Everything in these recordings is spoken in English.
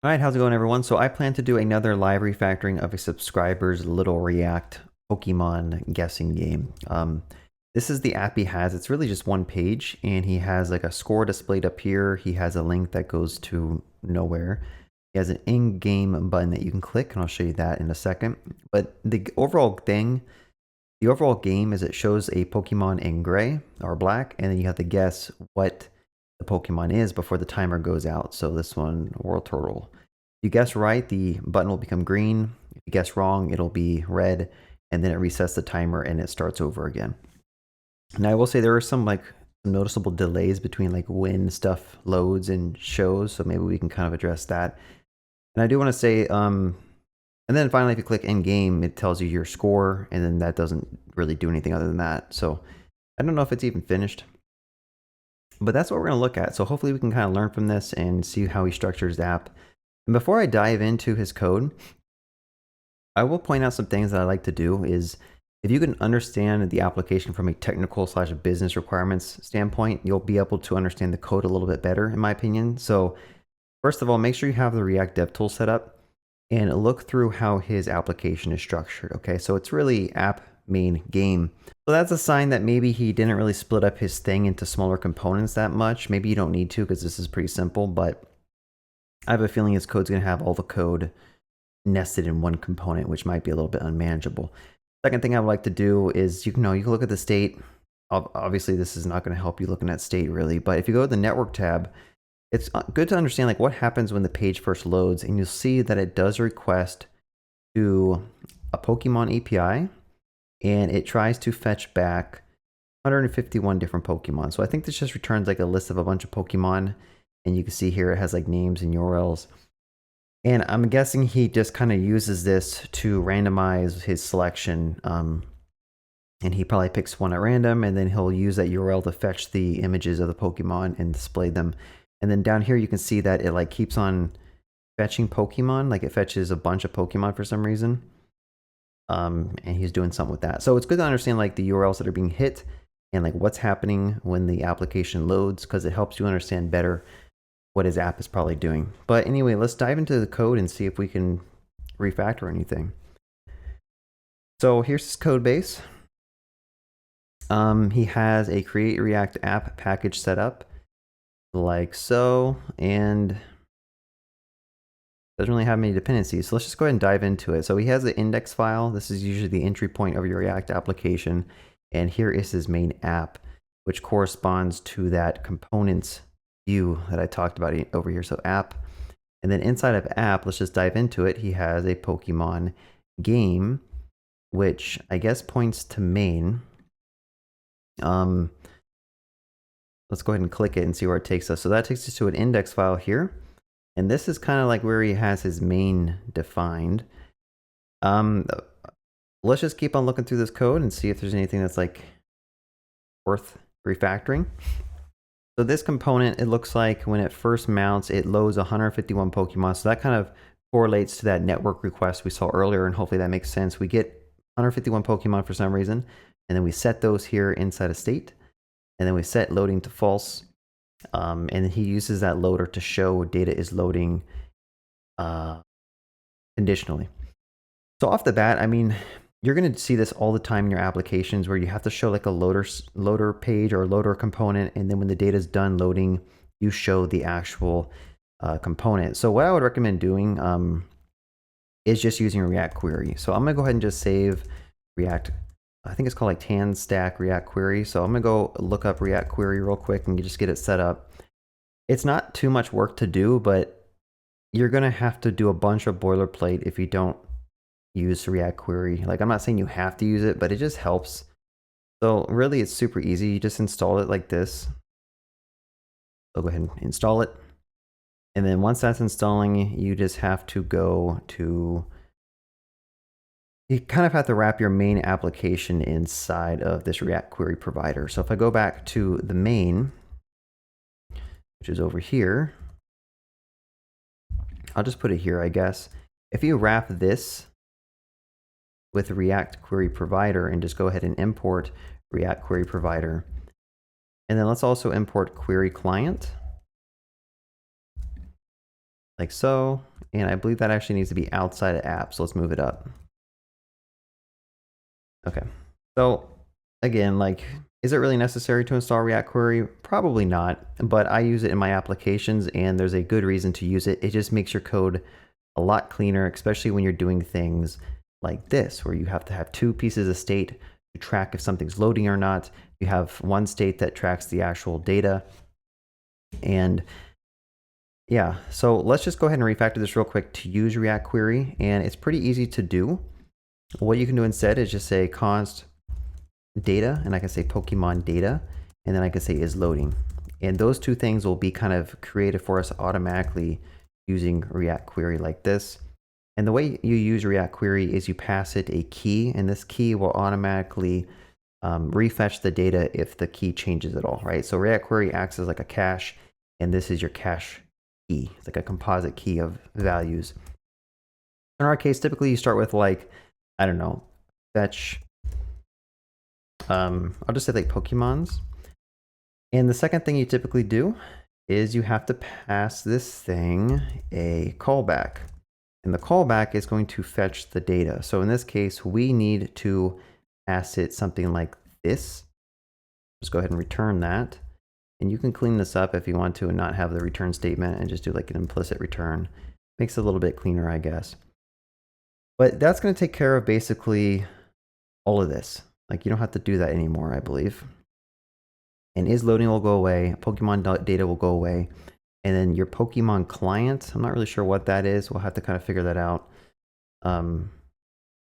All right, how's it going, everyone? So I plan to do another live refactoring of a subscriber's little React Pokemon guessing game. This is the app he has. It's really just one page, and he has like a score displayed up here. He has a link that goes to nowhere. He has an in-game button that you can click, and I'll show you that in a second. But the overall game is it shows a Pokemon in gray or black, and then you have to guess what the Pokemon is before the timer goes out. So this one, World Turtle. If you guess right, the button will become green. If you guess wrong, it'll be red, and then it resets the timer and it starts over again. Now I will say there are some noticeable delays between like when stuff loads and shows, so maybe we can kind of address that. And I do want to say, and then finally, if you click in game, it tells you your score, and then that doesn't really do anything other than that. So I don't know if it's even finished, but that's what we're going to look at. So hopefully we can kind of learn from this and see how he structures the app. And before I dive into his code, I will point out some things that I like to do is if you can understand the application from a technical / business requirements standpoint, you'll be able to understand the code a little bit better, in my opinion. So first of all, make sure you have the React DevTools set up and look through how his application is structured. Okay, so it's really app main game. So that's a sign that maybe he didn't really split up his thing into smaller components that much. Maybe you don't need to because this is pretty simple, but I have a feeling his code's going to have all the code nested in one component, which might be a little bit unmanageable. Second thing I would like to do is, you can look at the state. Obviously, this is not going to help you looking at state really, but if you go to the network tab, it's good to understand like what happens when the page first loads, and you'll see that it does request to a Pokemon API, and it tries to fetch back 151 different Pokemon. So I think this just returns like a list of a bunch of Pokemon, and you can see here it has like names and URLs. And I'm guessing he just kind of uses this to randomize his selection. And he probably picks one at random, and then he'll use that URL to fetch the images of the Pokemon and display them. And then down here, you can see that it like keeps on fetching Pokemon, like it fetches a bunch of Pokemon for some reason. And he's doing something with that. So it's good to understand like the URLs that are being hit and like what's happening when the application loads, because it helps you understand better what his app is probably doing. But anyway, let's dive into the code and see if we can refactor anything. So here's his code base. He has a create React app package set up like so, and doesn't really have many dependencies. So let's just go ahead and dive into it. So he has the index file. This is usually the entry point of your React application. And here is his main app, which corresponds to that components view that I talked about over here. So app, and then inside of app, let's just dive into it. He has a Pokemon game, which I guess points to main. Let's go ahead and click it and see where it takes us. So that takes us to an index file here. And this is kind of like where he has his main defined. Let's just keep on looking through this code and see if there's anything that's like worth refactoring. So this component, it looks like when it first mounts, it loads 151 Pokemon. So that kind of correlates to that network request we saw earlier, and hopefully that makes sense. We get 151 Pokemon for some reason, and then we set those here inside a state, and then we set loading to false. And he uses that loader to show data is loading conditionally. So off the bat, I mean, you're going to see this all the time in your applications where you have to show like a loader page or loader component, and then when the data is done loading, you show the actual component. So what I would recommend doing is just using a React query. So I'm going to go ahead and just save React. I think it's called like tan stack React query. So I'm going to go look up React query real quick and just get it set up. It's not too much work to do, but you're going to have to do a bunch of boilerplate if you don't use React query. Like, I'm not saying you have to use it, but it just helps. So really it's super easy. You just install it like this. So go ahead and install it. And then once that's installing, you just have to go to, you kind of have to wrap your main application inside of this React query provider. So if I go back to the main, which is over here, I'll just put it here, I guess. If you wrap this with React query provider and just go ahead and import React query provider, and then let's also import query client like so. And I believe that actually needs to be outside of app. So let's move it up. Okay. So again, like, is it really necessary to install React Query? Probably not, but I use it in my applications and there's a good reason to use it. It just makes your code a lot cleaner, especially when you're doing things like this, where you have to have two pieces of state to track if something's loading or not. You have one state that tracks the actual data. And yeah, so let's just go ahead and refactor this real quick to use React Query. And it's pretty easy to do. What you can do instead is just say const data, and I can say Pokemon data, and then I can say is loading. And those two things will be kind of created for us automatically using React Query like this. And the way you use React Query is you pass it a key, and this key will automatically refetch the data if the key changes at all, right? So React Query acts as like a cache, and this is your cache key. It's like a composite key of values. In our case, typically you start with like, I don't know, fetch, I'll just say like Pokemons. And the second thing you typically do is you have to pass this thing a callback. And the callback is going to fetch the data. So in this case, we need to pass it something like this. Just go ahead and return that. And you can clean this up if you want to and not have the return statement and just do like an implicit return. Makes it a little bit cleaner, I guess. But that's going to take care of basically all of this. Like you don't have to do that anymore, I believe. And is loading will go away. Pokemon data will go away. And then your Pokemon client, I'm not really sure what that is. We'll have to kind of figure that out.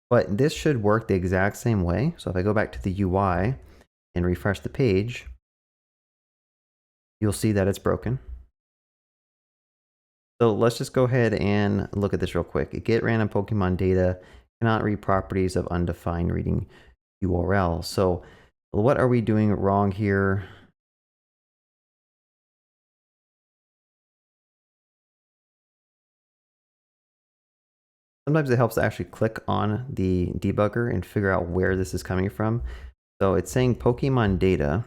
But this should work the exact same way. So if I go back to the UI and refresh the page, you'll see that it's broken. So let's just go ahead and look at this real quick. Get random Pokemon data, cannot read properties of undefined reading URL. So what are we doing wrong here? Sometimes it helps to actually click on the debugger and figure out where this is coming from. So it's saying Pokemon data.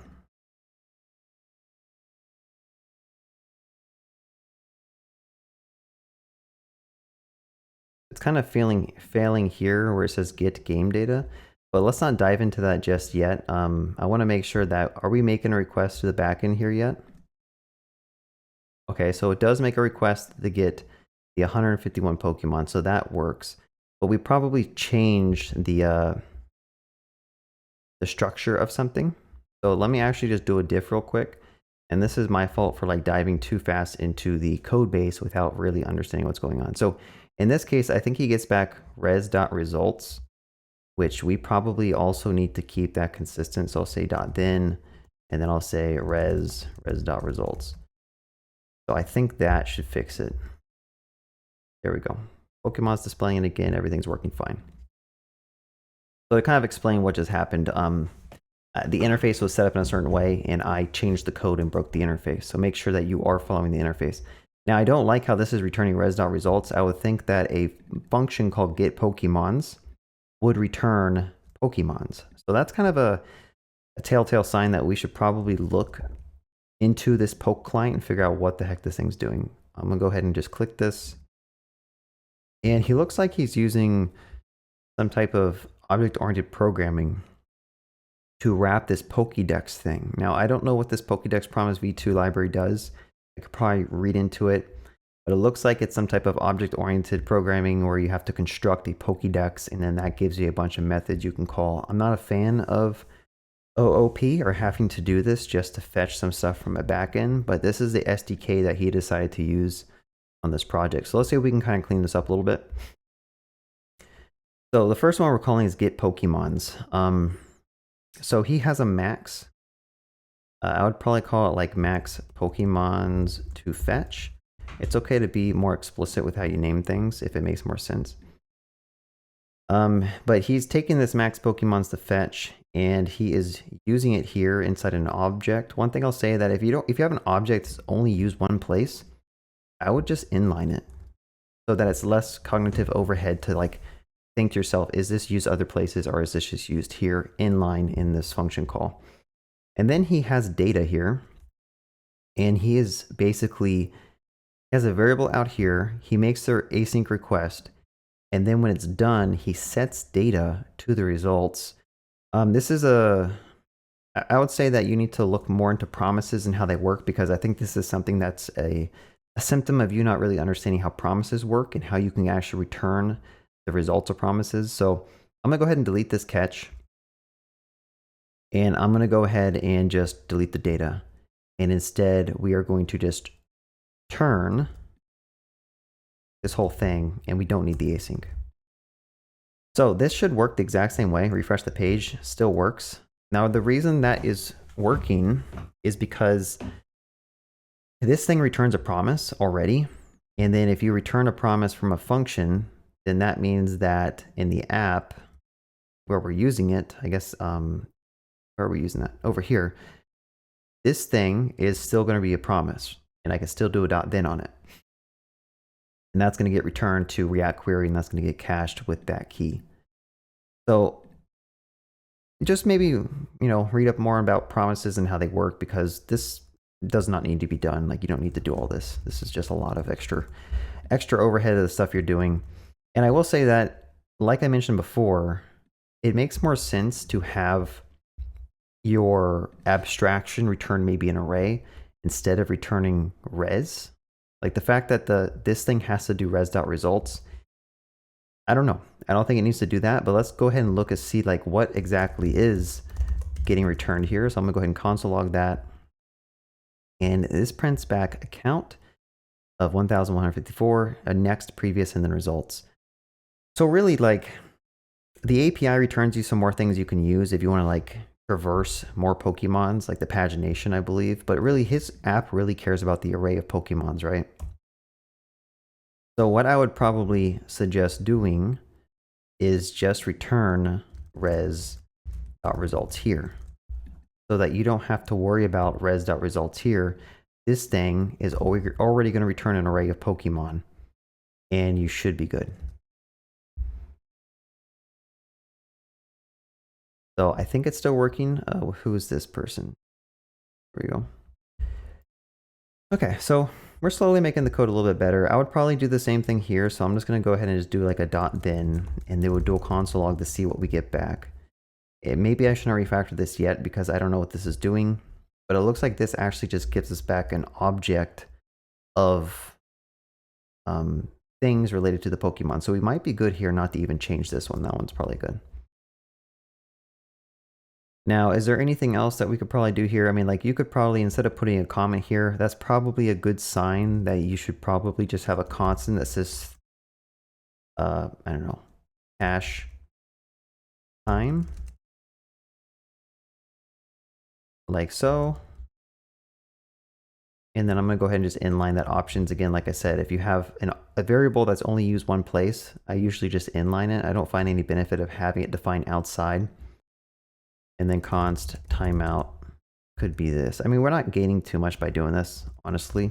It's kind of failing here where it says get game data, but let's not dive into that just yet. I want to make sure that, are we making a request to the backend here yet? Okay, so it does make a request to get the 151 Pokemon, so that works. But we probably changed the structure of something. So let me actually just do a diff real quick. And this is my fault for like diving too fast into the code base without really understanding what's going on. So in this case, I think he gets back res.results, which we probably also need to keep that consistent. So I'll say .then, and then I'll say res.results. So I think that should fix it. There we go. Pokemon's displaying it again. Everything's working fine. So to kind of explain what just happened, the interface was set up in a certain way, and I changed the code and broke the interface. So make sure that you are following the interface. Now, I don't like how this is returning res.results. I would think that a function called get Pokemons would return Pokemons. So that's kind of a telltale sign that we should probably look into this poke client and figure out what the heck this thing's doing. I'm going to go ahead and just click this. And he looks like he's using some type of object-oriented programming to wrap this Pokédex thing. Now, I don't know what this Pokédex Promise v2 library does. I could probably read into it, but it looks like it's some type of object-oriented programming where you have to construct a Pokédex, and then that gives you a bunch of methods you can call. I'm not a fan of OOP or having to do this just to fetch some stuff from a backend, but this is the SDK that he decided to use on this project. So let's see if we can kind of clean this up a little bit. So the first one we're calling is get Pokemons. So he has a max. I would probably call it like max Pokemons to fetch. It's okay to be more explicit with how you name things if it makes more sense. But he's taking this max Pokemons to fetch, and he is using it here inside an object. One thing I'll say that if you have an object that's only used one place, I would just inline it so that it's less cognitive overhead to like think to yourself, is this used other places or is this just used here inline in this function call? And then he has data here, and he is basically He has a variable out here. He makes their async request. And then when it's done, he sets data to the results. This is I would say that you need to look more into promises and how they work, because I think this is something that's a symptom of you not really understanding how promises work and how you can actually return the results of promises. So I'm gonna go ahead and delete this catch. And I'm gonna go ahead and just delete the data. And instead we are going to just turn this whole thing, and we don't need the async. So this should work the exact same way. Refresh the page, still works. Now the reason that is working is because this thing returns a promise already. And then if you return a promise from a function, then that means that in the app where we're using it, I guess, where are we using that? Over here. This thing is still going to be a promise, and I can still do a .then on it. And that's going to get returned to React Query, and that's going to get cached with that key. So just maybe, read up more about promises and how they work, because this does not need to be done. Like, you don't need to do all this. This is just a lot of extra overhead of the stuff you're doing. And I will say that, like I mentioned before, it makes more sense to have your abstraction return maybe an array instead of returning res. Like the fact that this thing has to do res.results, I don't know. I don't think it needs to do that, but let's go ahead and look and see like what exactly is getting returned here. So I'm gonna go ahead and console log that. And this prints back a count of 1,154, a next, previous, and then results. So really, like, the API returns you some more things you can use if you want to like traverse more Pokemons, like the pagination, I believe. But really, his app really cares about the array of Pokemons, right? So what I would probably suggest doing is just return res.results here, so that you don't have to worry about res.results here. This thing is already going to return an array of Pokemon, and you should be good. So I think it's still working. Who is this person? There we go. Okay, so we're slowly making the code a little bit better. I would probably do the same thing here. So I'm just going to go ahead and just do like a .then, and then we'll do a console log to see what we get back. Maybe I shouldn't refactor this yet because I don't know what this is doing, but it looks like this actually just gives us back an object of things related to the Pokemon. So we might be good here not to even change this one. That one's probably good. Now, is there anything else that we could probably do here? I mean, like you could probably, instead of putting a comment here, that's probably a good sign that you should probably just have a constant that says, I don't know, hash time. Like so. And then I'm going to go ahead and just inline that options again. Like I said, if you have a variable that's only used one place, I usually just inline it. I don't find any benefit of having it defined outside. And then const timeout could be this. I mean, we're not gaining too much by doing this, honestly.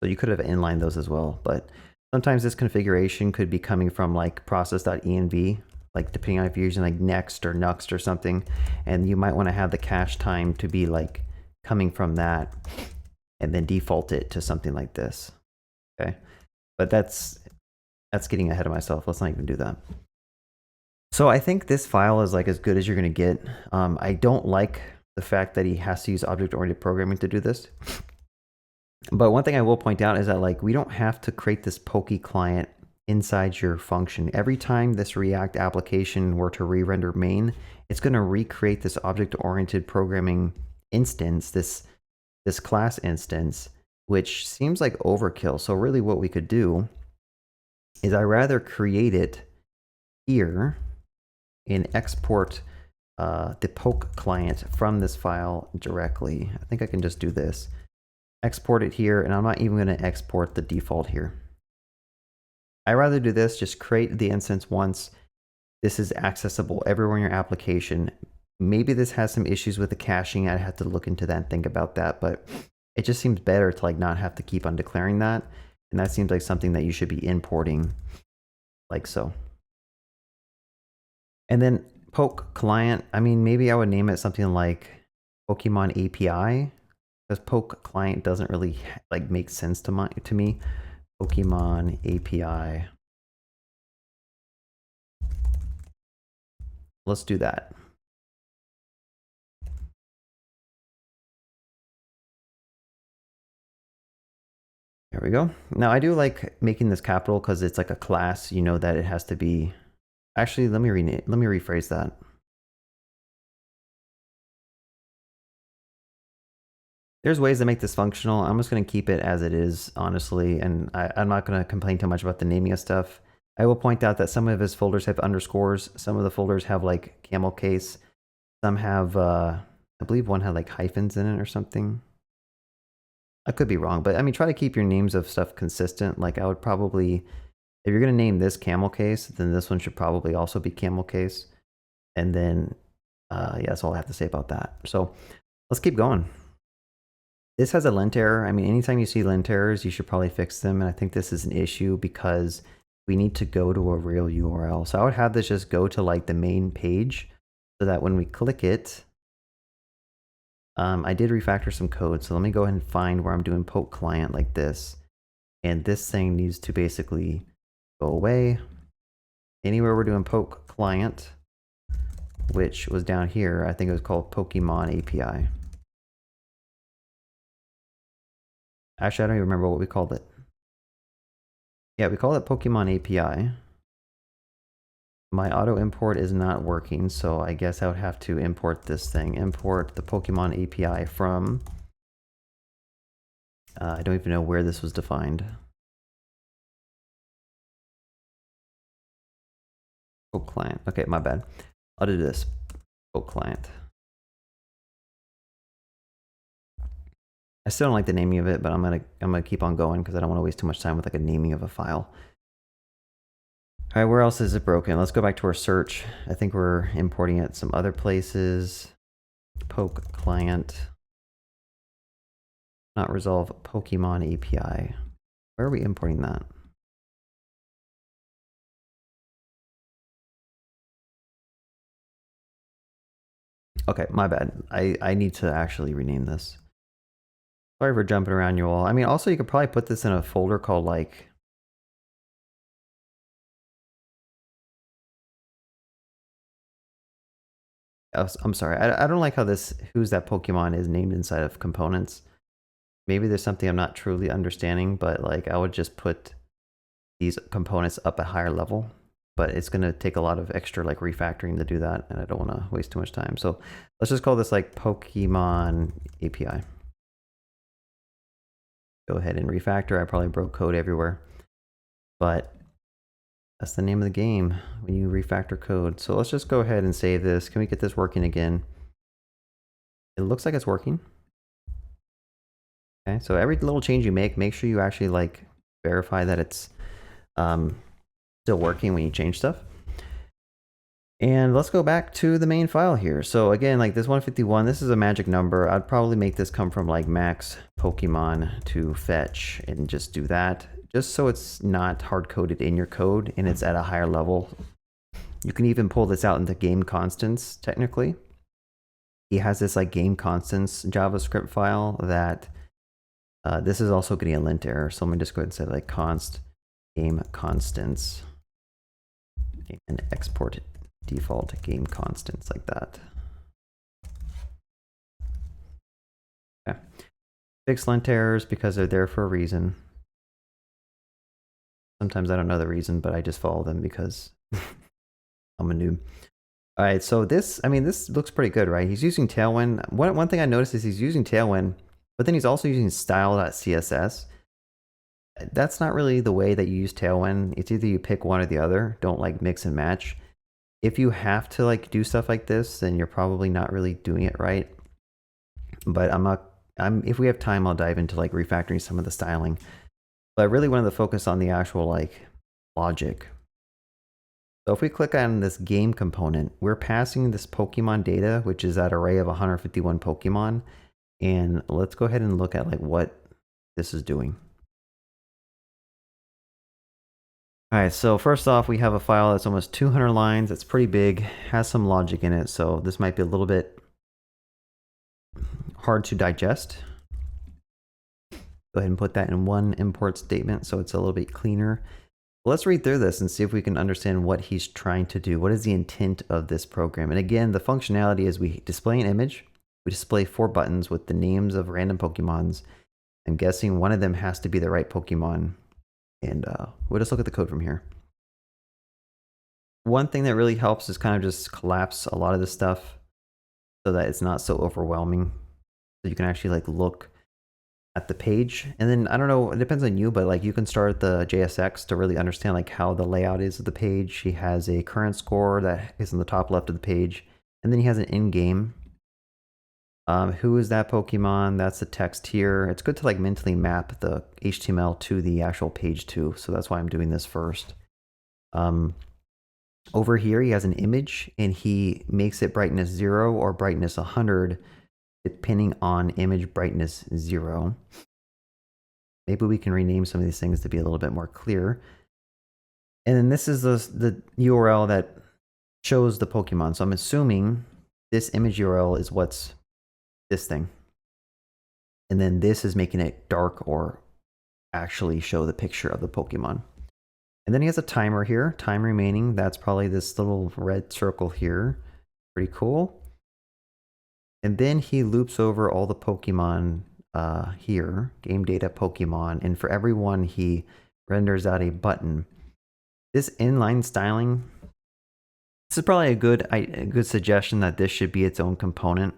So you could have inlined those as well, but sometimes this configuration could be coming from like process.env, like depending on if you're using like next or nuxt or something, and you might want to have the cache time to be like coming from that and then default it to something like this. Okay, but that's getting ahead of myself. Let's not even do that. So I think this file is like as good as you're going to get. I don't like the fact that he has to use object-oriented programming to do this. But one thing I will point out is that like we don't have to create this Poke client inside your function. Every time this React application were to re-render main, it's going to recreate this object-oriented programming instance, this class instance, which seems like overkill. So really what we could do is I rather create it here and export the Poke client from this file directly. I think I can just do this. Export it here, and I'm not even going to export the default here. I rather do this, just create the instance once. This is accessible everywhere in your application. Maybe this has some issues with the caching. I'd have to look into that and think about that, but it just seems better to like not have to keep on declaring that. And that seems like something that you should be importing like so. And then Poke client, I mean, maybe I would name it something like Pokemon API, because poke client doesn't really like make sense to me. Pokemon API. Let's do that. There we go. Now I do like making this capital because it's like a class, you know that it has to be. Actually, let me rephrase that. There's ways to make this functional. I'm just going to keep it as it is, honestly, and I'm not going to complain too much about the naming of stuff. I will point out that some of his folders have underscores. Some of the folders have like camel case. Some have, I believe one had like hyphens in it or something. I could be wrong, but I mean, try to keep your names of stuff consistent. Like I would probably, if you're going to name this camel case, then this one should probably also be camel case. And then, yeah, that's all I have to say about that. So let's keep going. This has a lint error. I mean, anytime you see lint errors, you should probably fix them. And I think this is an issue because we need to go to a real URL. So I would have this just go to like the main page so that when we click it, I did refactor some code. So let me go ahead and find where I'm doing poke client like this. And this thing needs to basically go away. Anywhere we're doing poke client, which was down here, I think it was called Pokemon API. Actually, I don't even remember what we called it. Yeah, we call it Pokemon API. My auto import is not working, so I guess I would have to import this thing. Import the Pokemon API from... I don't even know where this was defined. Poke client. Okay, my bad. I'll do this. Poke client. I still don't like the naming of it, but I'm gonna keep on going because I don't want to waste too much time with like a naming of a file. All right, where else is it broken? Let's go back to our search. I think we're importing it some other places. Poke client. Not resolve Pokemon API. Where are we importing that? Okay, my bad. I need to actually rename this. Sorry for jumping around you all. I mean, also you could probably put this in a folder called like... I'm sorry. I don't like how this who's that Pokemon is named inside of components. Maybe there's something I'm not truly understanding, but like I would just put these components up a higher level. But it's going to take a lot of extra like refactoring to do that, and I don't want to waste too much time. So let's just call this like Pokemon API. Go ahead and refactor. I probably broke code everywhere, but that's the name of the game when you refactor code. So let's just go ahead and save this. Can we get this working again? It looks like it's working. Okay, so every little change you make sure you actually like verify that it's still working when you change stuff. And let's go back to the main file here. So again, like this 151, this is a magic number. I'd probably make this come from like max Pokemon to fetch and just do that, just so it's not hard coded in your code and it's at a higher level. You can even pull this out into game constants technically. He has this like game constants JavaScript file that this is also getting a lint error. So I'm gonna just go ahead and say like const game constants and export it. Default game constants like that. Okay. Fix lint errors because they're there for a reason. Sometimes I don't know the reason, but I just follow them because I'm a noob. All right, so this, I mean, this looks pretty good, right? He's using Tailwind. One thing I noticed is he's using Tailwind, but then he's also using style.css. That's not really the way that you use Tailwind. It's either you pick one or the other. Don't like mix and match. If you have to like do stuff like this, then you're probably not really doing it right. But if we have time, I'll dive into like refactoring some of the styling. But I really wanted to focus on the actual like logic. So if we click on this game component, we're passing this Pokemon data, which is that array of 151 Pokemon. And let's go ahead and look at like what this is doing. All right, so first off, we have a file that's almost 200 lines. It's pretty big, has some logic in it. So this might be a little bit hard to digest. Go ahead and put that in one import statement so it's a little bit cleaner. Let's read through this and see if we can understand what he's trying to do. What is the intent of this program? And again, the functionality is we display an image. We display 4 buttons with the names of random Pokemons. I'm guessing one of them has to be the right Pokemon. And we'll just look at the code from here. One thing that really helps is kind of just collapse a lot of this stuff so that it's not so overwhelming. So you can actually like look at the page. And then I don't know, it depends on you, but like you can start the JSX to really understand like how the layout is of the page. He has a current score that is on the top left of the page. And then he has an in-game. Who is that Pokemon? That's the text here. It's good to like mentally map the HTML to the actual page too. So that's why I'm doing this first. Over here, he has an image and he makes it brightness 0 or brightness 100, depending on image brightness 0. Maybe we can rename some of these things to be a little bit more clear. And then this is the URL that shows the Pokemon. So I'm assuming this image URL is what's this thing. And then this is making it dark or actually show the picture of the Pokemon. And then he has a timer here, time remaining. That's probably this little red circle here. Pretty cool. And then he loops over all the Pokemon here, game data Pokemon. And for every one, he renders out a button. This inline styling, this is probably a good suggestion that this should be its own component,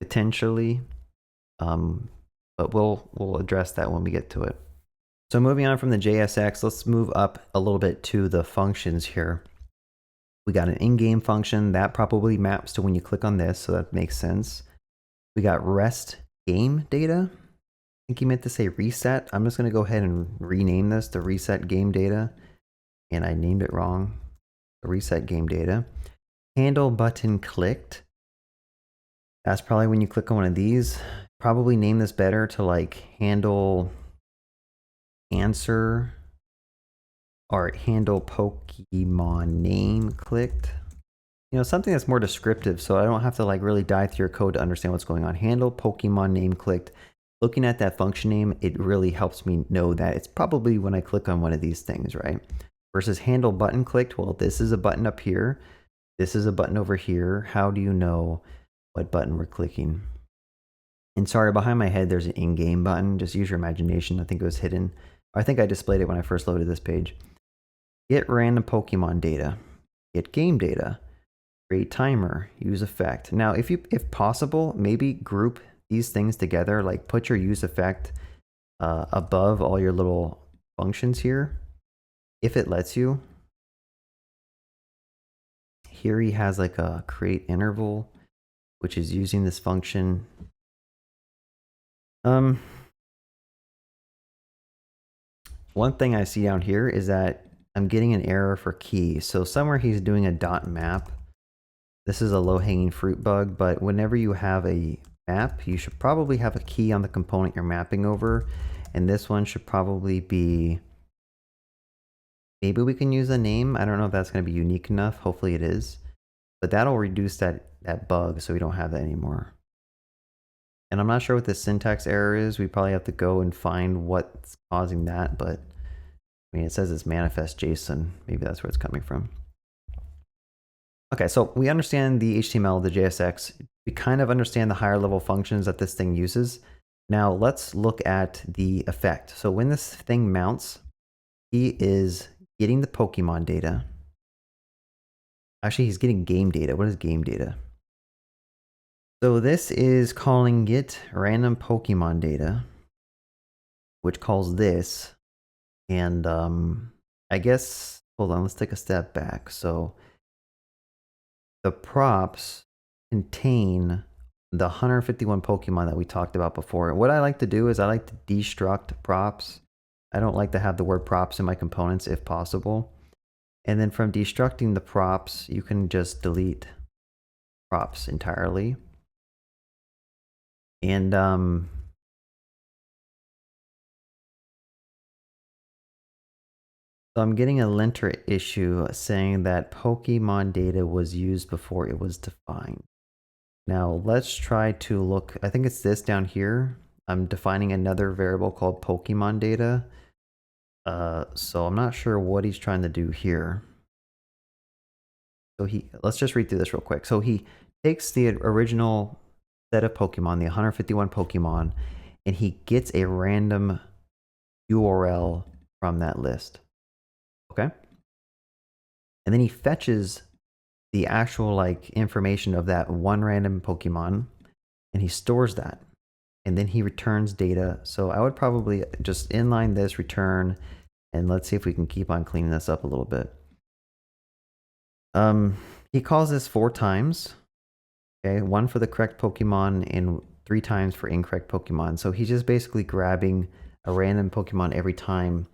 potentially. But we'll address that when we get to it. So moving on from the JSX, let's move up a little bit to the functions here. We got an in-game function that probably maps to when you click on this, so that makes sense. We got rest game data. I think he meant to say reset. I'm just going to go ahead and rename this to reset game data. And I named it wrong. Reset game data. Handle button clicked. That's probably when you click on one of these. Probably name this better to like handle answer or handle Pokemon name clicked. You know, something that's more descriptive so I don't have to like really dive through your code to understand what's going on. Handle Pokemon name clicked. Looking at that function name, it really helps me know that it's probably when I click on one of these things, right? Versus handle button clicked. Well, this is a button up here. This is a button over here. How do you know what button we're clicking? And sorry, behind my head, there's an in-game button. Just use your imagination. I think it was hidden. I think I displayed it when I first loaded this page. Get random Pokemon data. Get game data. Create timer. Use effect. Now, if possible, maybe group these things together. Like put your use effect above all your little functions here, if it lets you. Here he has like a create interval, which is using this function. One thing I see down here is that I'm getting an error for key. So somewhere he's doing a dot map. This is a low-hanging fruit bug, but whenever you have a map, you should probably have a key on the component you're mapping over. And this one should probably be, maybe we can use a name. I don't know if that's going to be unique enough. Hopefully it is. But that'll reduce that bug so we don't have that anymore. And I'm not sure what the syntax error is. We probably have to go and find what's causing that, but I mean, it says it's manifest JSON. Maybe that's where it's coming from. Okay, so we understand the HTML, the JSX. We kind of understand the higher level functions that this thing uses. Now let's look at the effect. So when this thing mounts, he is getting the Pokemon data. Actually, he's getting game data. What is game data? So this is calling get random Pokemon data, which calls this. And I guess, hold on, let's take a step back. So the props contain the 151 Pokemon that we talked about before. What I like to do is I like to destruct props. I don't like to have the word props in my components if possible. And then from destructing the props, you can just delete props entirely. And so I'm getting a linter issue saying that Pokemon data was used before it was defined. Now let's try to look, I think it's this down here. I'm defining another variable called Pokemon data. So I'm not sure what he's trying to do here. So let's just read through this real quick. So he takes the original set of Pokemon, the 151 Pokemon, and he gets a random URL from that list. Okay. And then he fetches the actual like information of that one random Pokemon and he stores that. And then he returns data. So I would probably just inline this return, and let's see if we can keep on cleaning this up a little bit. He calls this 4 times. Okay, 1 for the correct Pokemon and 3 times for incorrect Pokemon. So he's just basically grabbing a random Pokemon every time,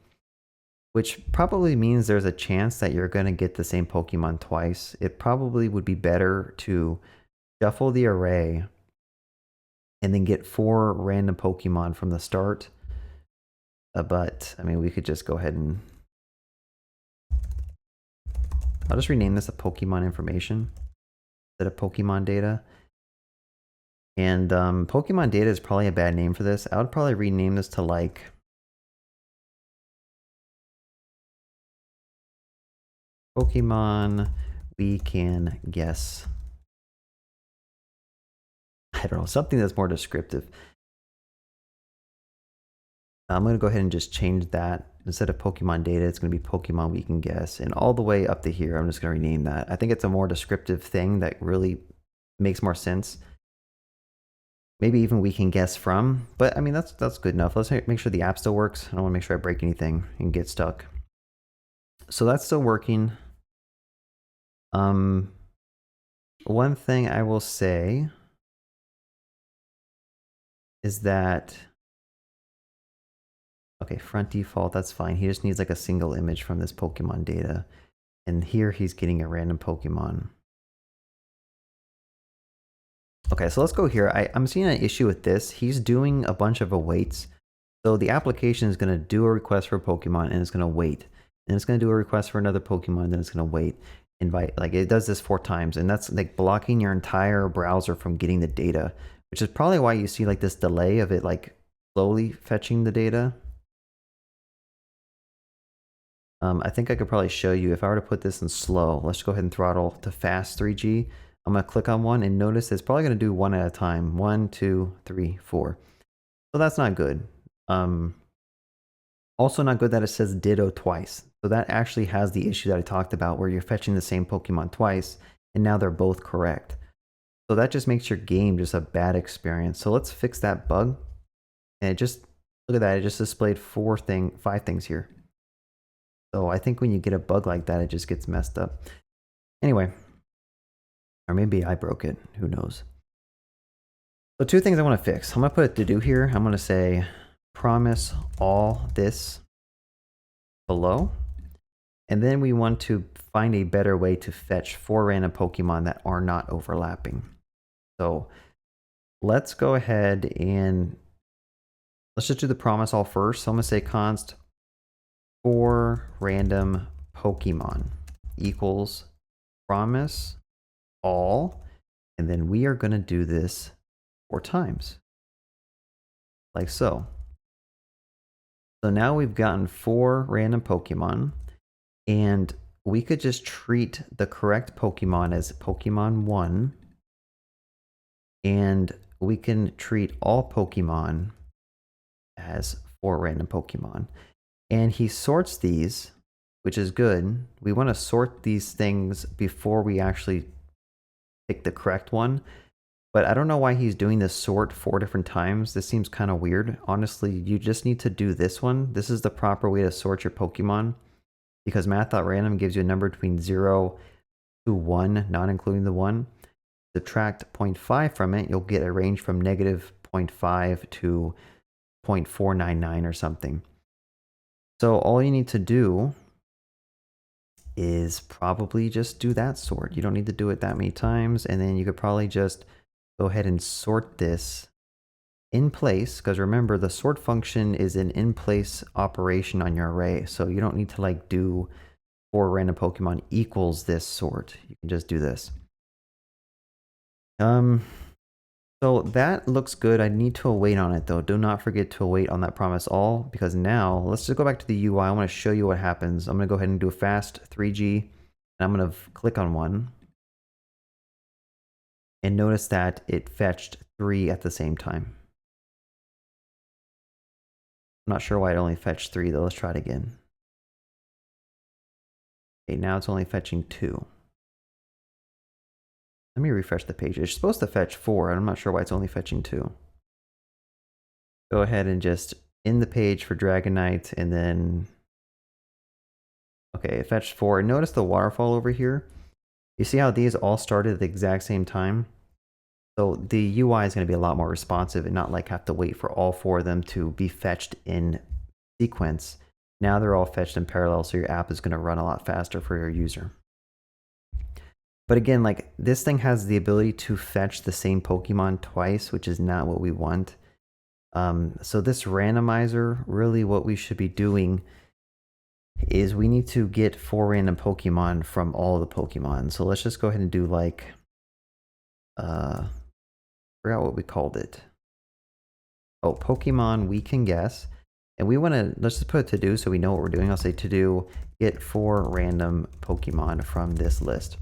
which probably means there's a chance that you're going to get the same Pokemon twice. It probably would be better to shuffle the array and then get 4 random Pokemon from the start. But, I mean, we could just go ahead and... I'll just rename this a Pokemon information instead of Pokemon data. And Pokemon data is probably a bad name for this. I would probably rename this to like... Pokemon we can guess. I don't know, something that's more descriptive. I'm going to go ahead and just change that. Instead of Pokemon data, it's going to be Pokemon we can guess. And all the way up to here, I'm just going to rename that. I think it's a more descriptive thing that really makes more sense. Maybe even we can guess from. But I mean, that's good enough. Let's make sure the app still works. I don't want to make sure I break anything and get stuck. So that's still working. One thing I will say is that, okay, front default, that's fine. He just needs like a single image from this Pokemon data. And here he's getting a random Pokemon. Okay, so let's go here. I'm seeing an issue with this. He's doing a bunch of awaits. So the application is going to do a request for a Pokemon and it's going to wait. And it's going to do a request for another Pokemon, then it's going to wait. Invite, like it does this 4 times. And that's like blocking your entire browser from getting the data, which is probably why you see like this delay of it like slowly fetching the data. I think I could probably show you if I were to put this in slow. Let's go ahead and throttle to fast 3G. I'm going to click on one and notice it's probably going to do 1 at a time. 1, 2, 3, 4. So that's not good. Also not good that it says ditto twice. So that actually has the issue that I talked about where you're fetching the same Pokemon twice and now they're both correct. So that just makes your game just a bad experience. So let's fix that bug. And it just, look at that, it just displayed 5 things here. So I think when you get a bug like that, it just gets messed up. Anyway, or maybe I broke it, who knows. So 2 things I want to fix. I'm going to put a to do here. I'm going to say promise all this below. And then we want to find a better way to fetch 4 random Pokemon that are not overlapping. So let's go ahead and let's just do the promise all first. So I'm going to say const 4 random Pokemon equals promise all. And then we are going to do this 4 times. Like so. So now we've gotten 4 random Pokemon. And we could just treat the correct Pokemon as Pokemon 1. And we can treat all Pokemon as 4 random Pokemon. And he sorts these, which is good. We want to sort these things before we actually pick the correct one. But I don't know why he's doing this sort 4 different times. This seems kind of weird. Honestly, you just need to do this one. This is the proper way to sort your Pokemon. Because math.random gives you a number between 0 to 1, not including the 1. Subtract 0.5 from it, you'll get a range from negative 0.5 to 0.499 or something. So all you need to do is probably just do that sort. You don't need to do it that many times. And then you could probably just go ahead and sort this in place, because remember the sort function is an in-place operation on your array. So you don't need to like do 4 random Pokemon equals this sort. You can just do this. So that looks good. I need to await on it though. Do not forget to await on that promise all, because now let's just go back to the UI. I want to show you what happens. I'm going to go ahead and do a fast 3G, and I'm going to click on one. And notice that it fetched 3 at the same time. I'm not sure why it only fetched 3 though. Let's try it again. Okay, now it's only fetching 2. Let me refresh the page. It's supposed to fetch 4, and I'm not sure why it's only fetching 2. Go ahead and just end the page for Dragonite, and then... Okay, it fetched 4. Notice the waterfall over here. You see how these all started at the exact same time? So the UI is going to be a lot more responsive and not like have to wait for all 4 of them to be fetched in sequence. Now they're all fetched in parallel, so your app is going to run a lot faster for your user. But again, like this thing has the ability to fetch the same Pokemon twice, which is not what we want. So this randomizer, really what we should be doing is we need to get 4 random Pokemon from all the Pokemon. So let's just go ahead and do like, forgot what we called it. Oh, Pokemon we can guess. And we want to, let's just put a to do so we know what we're doing. I'll say to do, get 4 random Pokemon from this list.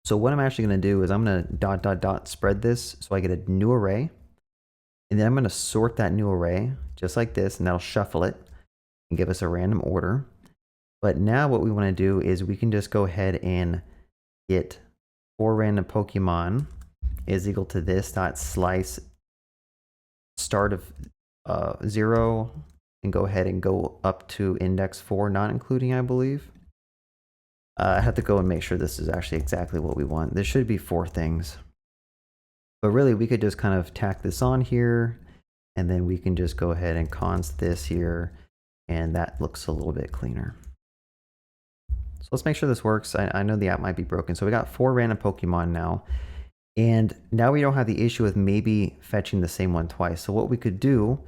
So what I'm actually going to do is I'm going to ... spread this so I get a new array. And then I'm going to sort that new array just like this, and that'll shuffle it and give us a random order. But now what we want to do is we can just go ahead and get 4 random Pokemon is equal to this dot slice start of 0 and go ahead and go up to index 4, not including, I believe. I have to go and make sure this is actually exactly what we want. There should be 4 things. But really, we could just kind of tack this on here, and then we can just go ahead and const this here, and that looks a little bit cleaner. So let's make sure this works. I know the app might be broken. So we got 4 random Pokemon now. And now we don't have the issue with maybe fetching the same one twice. So what we could do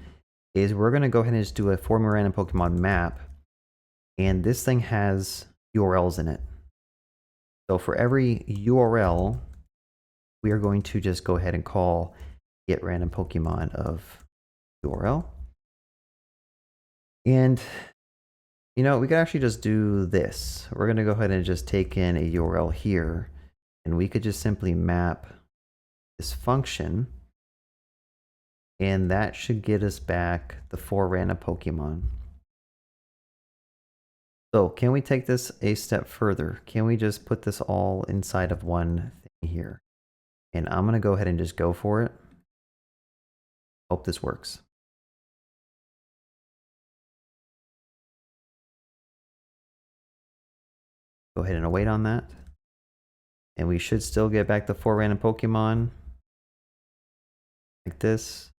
is we're going to go ahead and just do a 4 random Pokemon map. And this thing has URLs in it. So for every URL, we are going to just go ahead and call get random Pokemon of URL. And, you know, we could actually just do this. We're going to go ahead and just take in a URL here. And we could just simply map this function. And that should get us back the 4 random Pokemon. So can we take this a step further? Can we just put this all inside of one thing here? And I'm going to go ahead and just go for it. Hope this works. Go ahead and await on that. And we should still get back the 4 random Pokemon. Like this.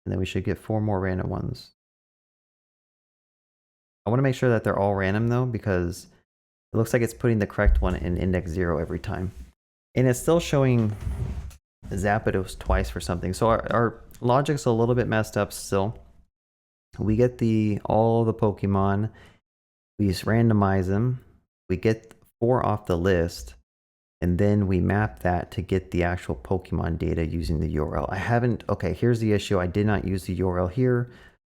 And then we should get 4 more random ones. I want to make sure that they're all random though, because it looks like it's putting the correct one in index 0 every time. And it's still showing Zapdos twice for something. So our logic's a little bit messed up still. We get all the Pokemon, we just randomize them, we get 4 off the list, and then we map that to get the actual Pokemon data using the URL. Okay, here's the issue. I did not use the URL here.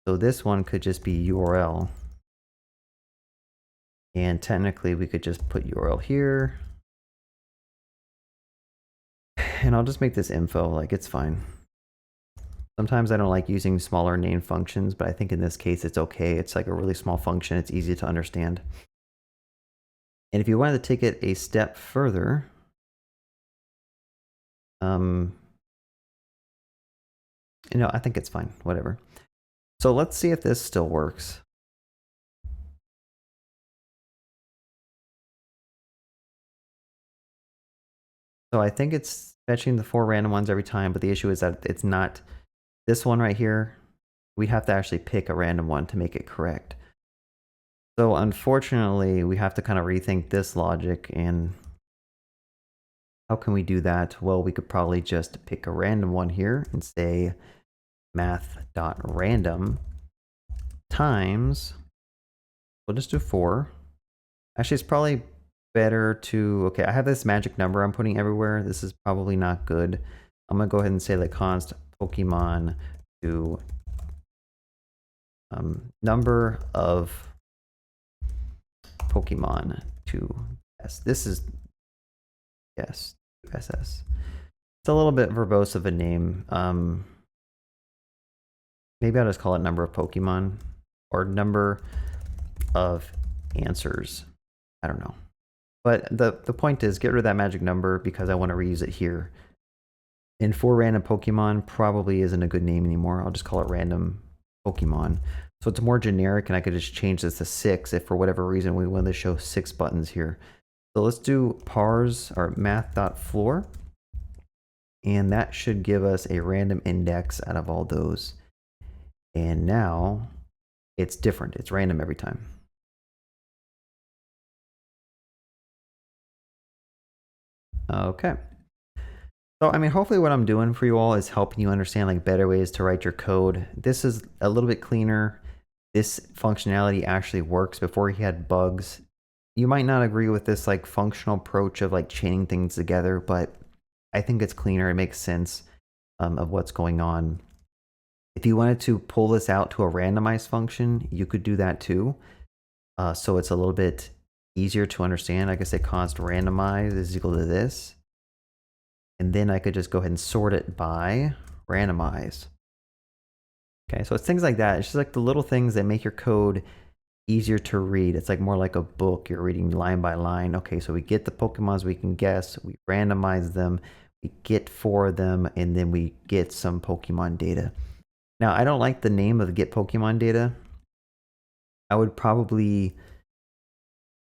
So this one could just be URL. And technically we could just put URL here. And I'll just make this info, like it's fine. Sometimes I don't like using smaller name functions, but I think in this case it's okay. It's like a really small function. It's easy to understand. And if you wanted to take it a step further, you know, I think it's fine, whatever. So let's see if this still works. So I think it's fetching the 4 random ones every time, but the issue is that it's not this one right here. We have to actually pick a random one to make it correct. So unfortunately, we have to kind of rethink this logic. And how can we do that? Well, we could probably just pick a random one here and say math.random times, we'll just do 4. Actually, it's probably better to, okay, I have this magic number I'm putting everywhere. This is probably not good. I'm gonna go ahead and say like const Pokemon to number of Pokemon to S. This is yes, SS. It's a little bit verbose of a name. Maybe I'll just call it number of Pokemon or number of answers. I don't know. But the point is get rid of that magic number because I want to reuse it here. And for random Pokemon probably isn't a good name anymore. I'll just call it random Pokemon. So it's more generic and I could just change this to 6 if for whatever reason we want to show 6 buttons here. So let's do parse or math.floor. And that should give us a random index out of all those. And now it's different. It's random every time. Okay. So, I mean, hopefully what I'm doing for you all is helping you understand like better ways to write your code. This is a little bit cleaner. This functionality actually works. Before he had bugs. You might not agree with this like functional approach of like chaining things together, but I think it's cleaner. It makes sense of what's going on. If you wanted to pull this out to a randomized function, you could do that too. So it's a little bit easier to understand. I could say const randomize is equal to this. And then I could just go ahead and sort it by randomize. Okay, so it's things like that. It's just like the little things that make your code easier to read. It's like more like a book. You're reading line by line. Okay, so we get the Pokemons we can guess. We randomize them. We get 4 of them. And then we get some Pokemon data. Now, I don't like the name of the get Pokemon data. I would probably,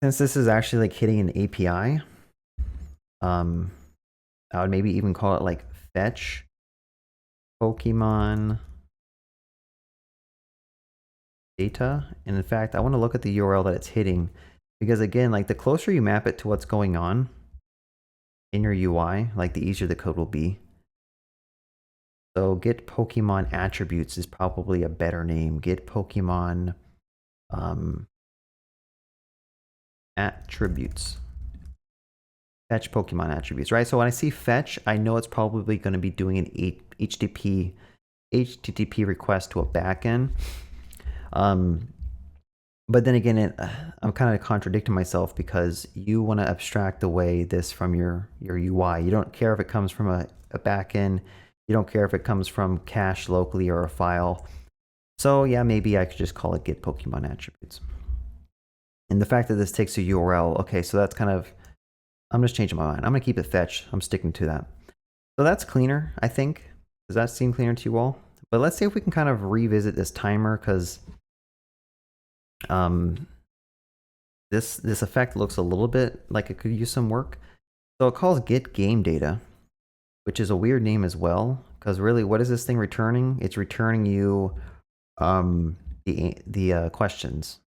since this is actually like hitting an API, I would maybe even call it like fetch Pokemon data. And in fact, I want to look at the URL that it's hitting because again, like the closer you map it to what's going on in your UI, like the easier the code will be. So get Pokemon attributes is probably a better name. Get Pokemon attributes. Fetch Pokemon attributes, right? So when I see fetch, I know it's probably going to be doing an HTTP request to a backend. But then again, I'm kind of contradicting myself because you want to abstract away this from your UI. You don't care if it comes from a backend. You don't care if it comes from cache locally or a file. So yeah, maybe I could just call it get Pokemon attributes. And the fact that this takes a URL, okay, so that's kind of, I'm just changing my mind. I'm going to keep it fetch. I'm sticking to that. So that's cleaner, I think. Does that seem cleaner to you all? But let's see if we can kind of revisit this timer because this effect looks a little bit like it could use some work. So it calls get game data, which is a weird name as well. Because really, what is this thing returning? It's returning you the questions.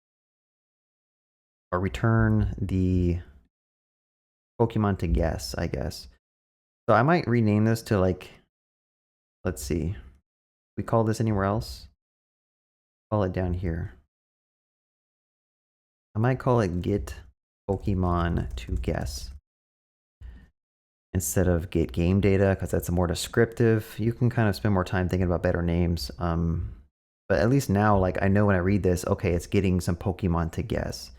Or return the Pokemon to guess, I guess. So I might rename this to like, let's see. We call this anywhere else? Call it down here. I might call it get Pokemon to guess. Instead of get game data, because that's more descriptive. You can kind of spend more time thinking about better names. But at least now, like I know when I read this, okay, it's getting some Pokemon to guess.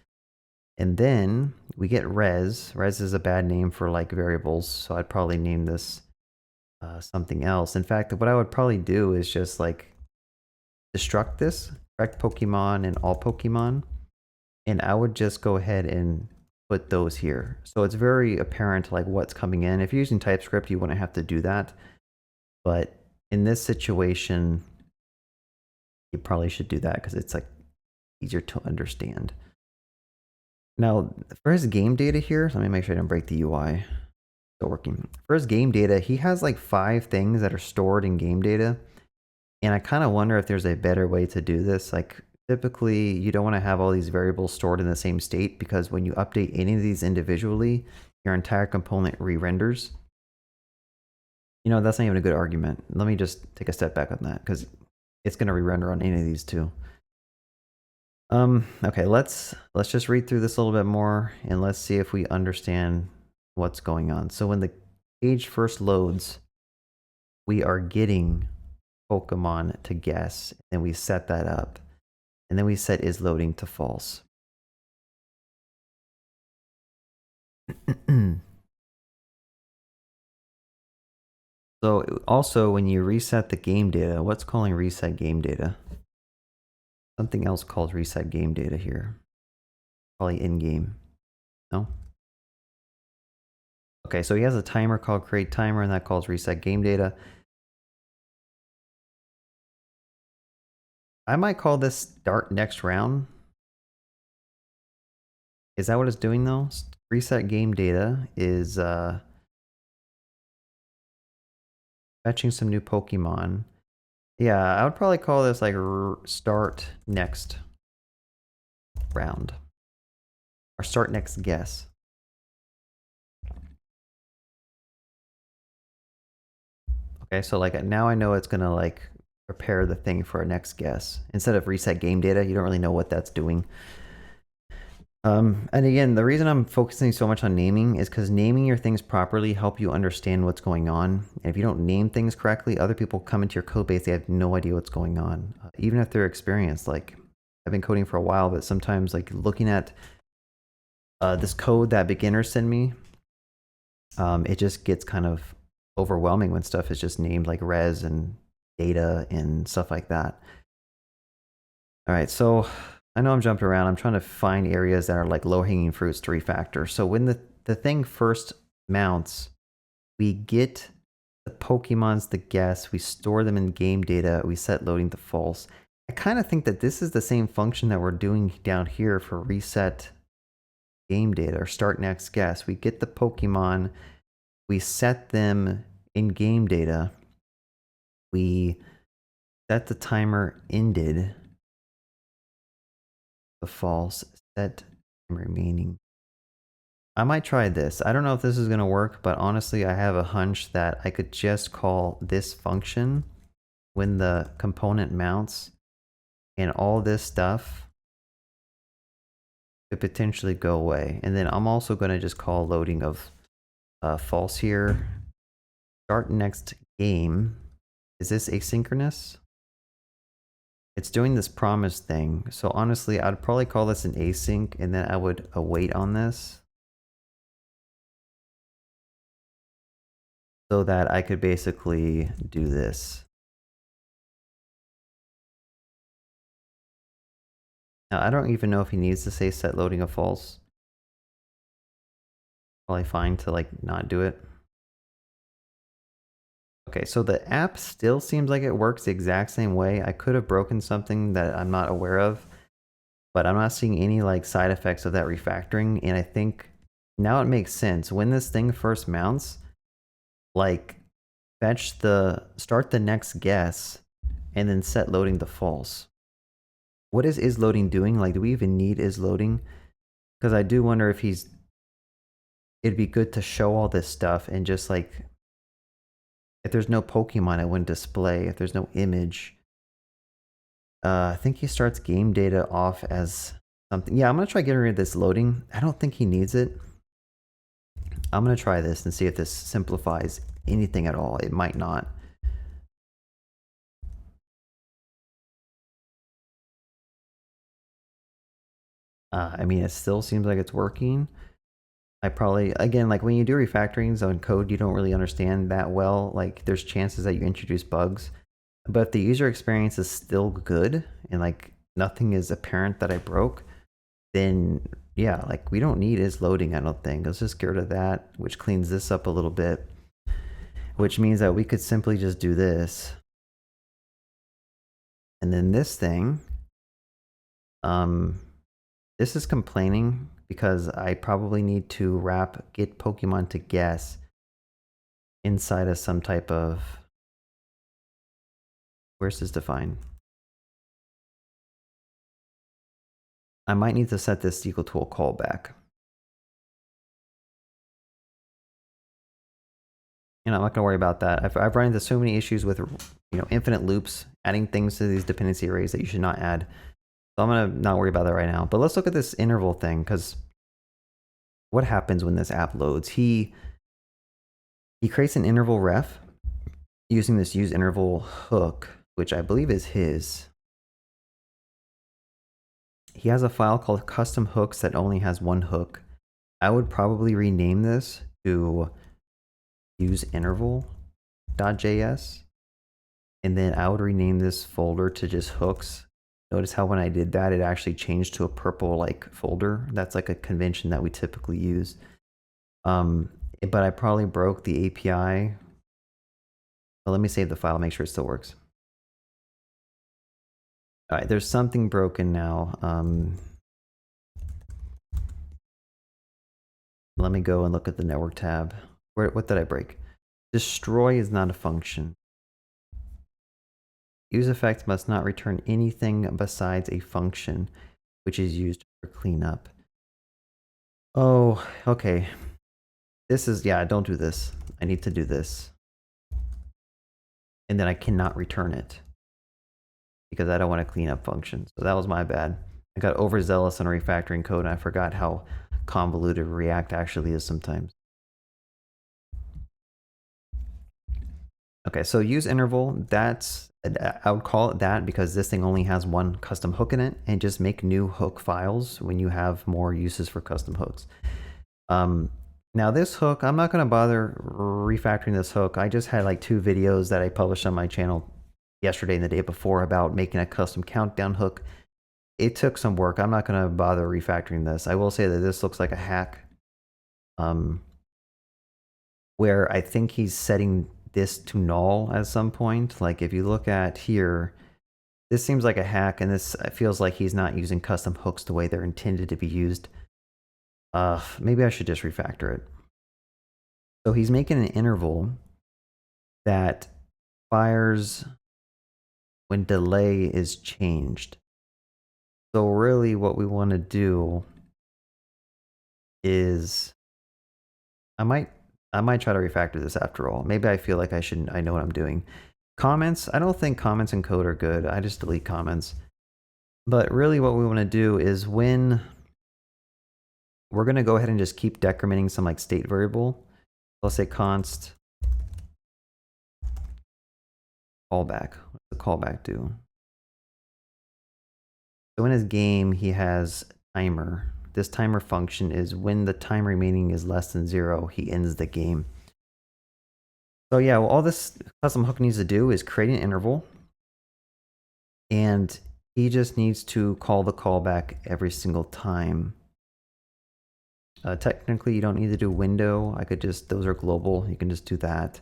And then we get res. Res is a bad name for like variables, so I'd probably name this something else. In fact, what I would probably do is just like destruct this, correct Pokemon and all Pokemon, and I would just go ahead and put those here. So it's very apparent like what's coming in. If you're using TypeScript, you wouldn't have to do that. But in this situation, you probably should do that because it's like easier to understand. Now, for his game data here, let me make sure I don't break the UI. Still working. For his game data, he has like 5 things that are stored in game data. And I kind of wonder if there's a better way to do this. Like typically, you don't want to have all these variables stored in the same state because when you update any of these individually, your entire component re-renders. You know, that's not even a good argument. Let me just take a step back on that because it's going to re-render on any of these too. Okay, let's just read through this a little bit more and let's see if we understand what's going on. So when the page first loads, we are getting Pokemon to guess, and we set that up. And then we set is loading to false. So also when you reset the game data, what's calling reset game data? Something else called reset game data here. Probably in-game. No? Okay, so he has a timer called create timer, and that calls reset game data. I might call this start next round. Is that what it's doing though? Reset game data is fetching some new Pokemon. Yeah, I would probably call this like start next round. Or start next guess. Okay, so like now I know it's gonna like prepare the thing for a next guess. Instead of reset game data, you don't really know what that's doing. And again, the reason I'm focusing so much on naming is because naming your things properly help you understand what's going on. And if you don't name things correctly, other people come into your code base, they have no idea what's going on. Even if they're experienced, like I've been coding for a while, but sometimes like looking at this code that beginners send me, it just gets kind of overwhelming when stuff is just named like res and data and stuff like that. All right, so I know I'm jumping around. I'm trying to find areas that are like low-hanging fruits to refactor. So when the thing first mounts, we get the Pokemons to guess, we store them in game data, we set loading to false. I kind of think that this is the same function that we're doing down here for reset game data or start next guess. We get the Pokemon, we set them in game data, we set the timer ended, the false, set remaining. I might try this. I don't know if this is going to work, but honestly, I have a hunch that I could just call this function when the component mounts and all this stuff could potentially go away. And then I'm also going to just call loading of false here. Start next game. Is this asynchronous? It's doing this promise thing. So honestly, I'd probably call this an async, and then I would await on this so that I could basically do this. Now, I don't even know if he needs to say set loading of false. Probably fine to like not do it. Okay, so the app still seems like it works the exact same way. I could have broken something that I'm not aware of, but I'm not seeing any like side effects of that refactoring. And I think now it makes sense. When this thing first mounts, like start the next guess and then set loading to false. What is loading doing? Like, do we even need is loading? Because I do wonder if it'd be good to show all this stuff and just like, if there's no Pokemon, it wouldn't display. If there's no image, I think he starts game data off as something. Yeah, I'm gonna try getting rid of this loading. I don't think he needs it. I'm gonna try this and see if this simplifies anything at all. It might not. I mean, it still seems like it's working. I probably, again, like when you do refactorings on code you don't really understand that well, like there's chances that you introduce bugs. But if the user experience is still good and like nothing is apparent that I broke, then yeah, like we don't need is loading, I don't think. Let's just get rid of that, which cleans this up a little bit, which means that we could simply just do this. And then this thing, this is complaining because I probably need to wrap get Pokemon to guess inside of some type of, where's this defined? I might need to set this equal to a callback. You know, I'm not gonna worry about that. I've run into so many issues with, you know, infinite loops, adding things to these dependency arrays that you should not add. So I'm going to not worry about that right now. But let's look at this interval thing, because what happens when this app loads? He creates an interval ref using this use interval hook, which I believe is his. He has a file called custom hooks that only has one hook. I would probably rename this to use interval.js. And then I would rename this folder to just hooks. Notice how when I did that, it actually changed to a purple like folder. That's like a convention that we typically use. But I probably broke the API. Well, let me save the file, make sure it still works. All right, there's something broken now. Let me go and look at the network tab. What did I break? Destroy is not a function. UseEffect must not return anything besides a function, which is used for cleanup. Oh, okay. This is, yeah, don't do this. I need to do this. And then I cannot return it because I don't want to clean up functions. So that was my bad. I got overzealous on refactoring code and I forgot how convoluted React actually is sometimes. Okay, so use interval, that's, I would call it that because this thing only has one custom hook in it, and just make new hook files when you have more uses for custom hooks. Now this hook, I'm not going to bother refactoring this hook. I just had like 2 videos that I published on my channel yesterday and the day before about making a custom countdown hook. It took some work. I'm not going to bother refactoring this. I will say that this looks like a hack, where I think he's setting this to null at some point. Like if you look at here, this seems like a hack, and this feels like he's not using custom hooks the way they're intended to be used. Maybe I should just refactor it. So he's making an interval that fires when delay is changed. So really what we want to do is, I might try to refactor this after all. Maybe I feel like I know what I'm doing. Comments, I don't think comments in code are good. I just delete comments. But really what we want to do is when we're going to go ahead and just keep decrementing some like state variable. Let's say const callback. What's the callback do? So in his game, he has timer. This timer function is when the time remaining is less than 0, he ends the game. So yeah, well, all this custom hook needs to do is create an interval, and he just needs to call the callback every single time. Technically, you don't need to do window. I could just, those are global. You can just do that.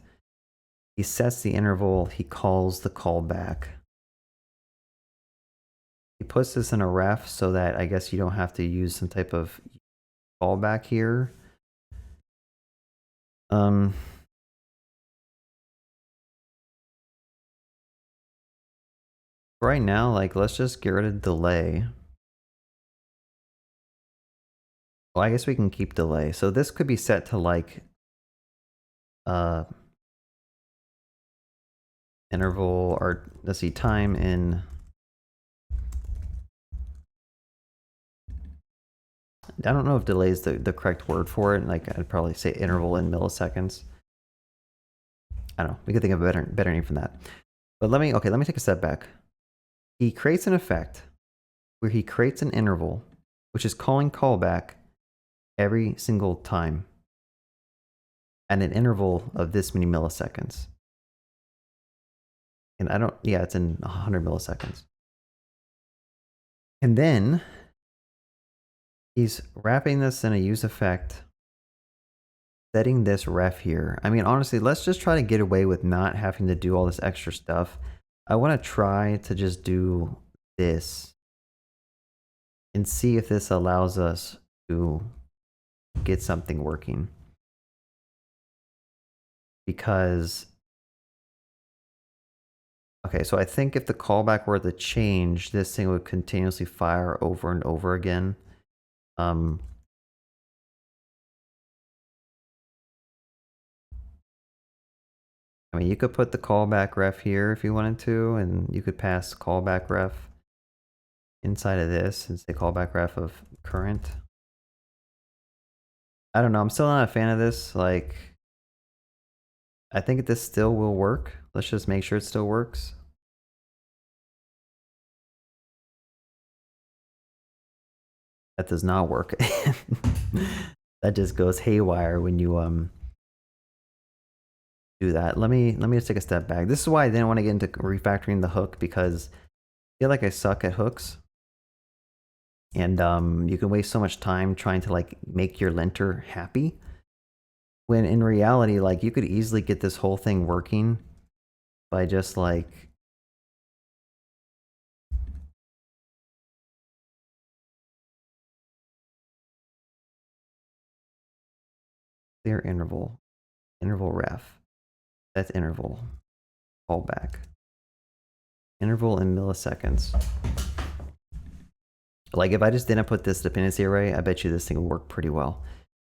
He sets the interval. He calls the callback. He puts this in a ref so that I guess you don't have to use some type of callback here. Right now, like, let's just get rid of delay. Well, I guess we can keep delay. So this could be set to like interval, or let's see, time in, I don't know if delay is the correct word for it. Like I'd probably say interval in milliseconds. I don't know. We could think of a better name from that. But let me take a step back. He creates an effect where he creates an interval, which is calling callback every single time at an interval of this many milliseconds. And I don't, yeah, it's in 100 milliseconds. And then he's wrapping this in a use effect, setting this ref here. I mean, honestly, let's just try to get away with not having to do all this extra stuff. I want to try to just do this and see if this allows us to get something working. Because, okay, so I think if the callback were to change, this thing would continuously fire over and over again. I mean, you could put the callback ref here if you wanted to, and you could pass callback ref inside of this and say callback ref of current. I don't know. I'm still not a fan of this. Like, I think this still will work. Let's just make sure it still works. That does not work. That just goes haywire when you do that. Let me just take a step back. This is why I didn't want to get into refactoring the hook, because I feel like I suck at hooks. And you can waste so much time trying to like make your linter happy, when in reality, like, you could easily get this whole thing working by just like clear interval, interval ref, that's interval, callback, interval in milliseconds. Like, if I just didn't put this dependency array, I bet you this thing would work pretty well.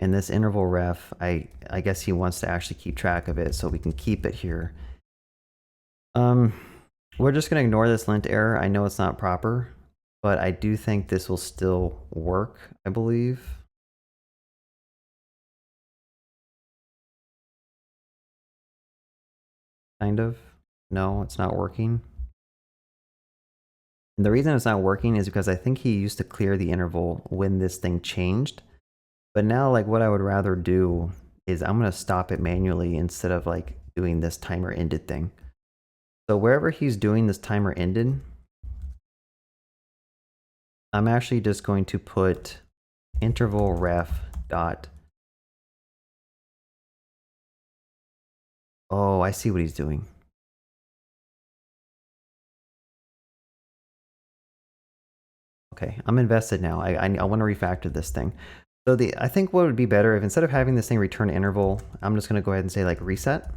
And this interval ref, I guess he wants to actually keep track of it, so we can keep it here. We're just gonna ignore this lint error. I know it's not proper, but I do think this will still work, I believe. Kind of. No, it's not working. And the reason it's not working is because I think he used to clear the interval when this thing changed. But now, like, what I would rather do is I'm gonna stop it manually instead of like doing this timer ended thing. So wherever he's doing this timer ended, I'm actually just going to put interval ref dot. Oh, I see what he's doing. Okay, I'm invested now. I want to refactor this thing. So I think what would be better if, instead of having this thing return interval, I'm just going to go ahead and say like reset.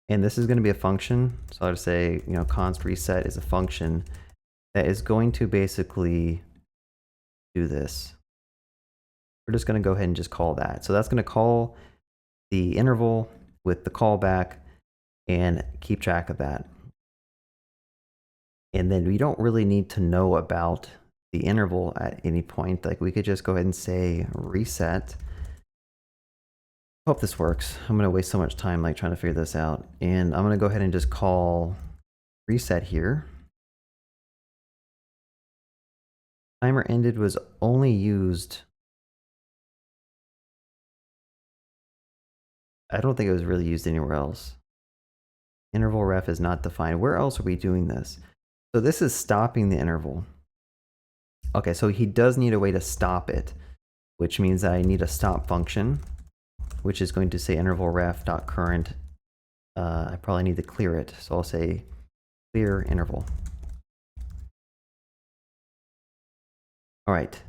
And this is going to be a function. So I'll just say, you know, const reset is a function that is going to basically do this. We're just going to go ahead and just call that. So that's going to call the interval with the callback and keep track of that. And then we don't really need to know about the interval at any point. Like, we could just go ahead and say reset. Hope this works. I'm going to waste so much time like trying to figure this out. And I'm going to go ahead and just call reset here. Timer ended was only used. I don't think it was really used anywhere else. Interval ref is not defined. Where else are we doing this? So this is stopping the interval. Okay, so he does need a way to stop it, which means that I need a stop function, which is going to say interval ref dot current. I probably need to clear it, so I'll say clear interval. All right.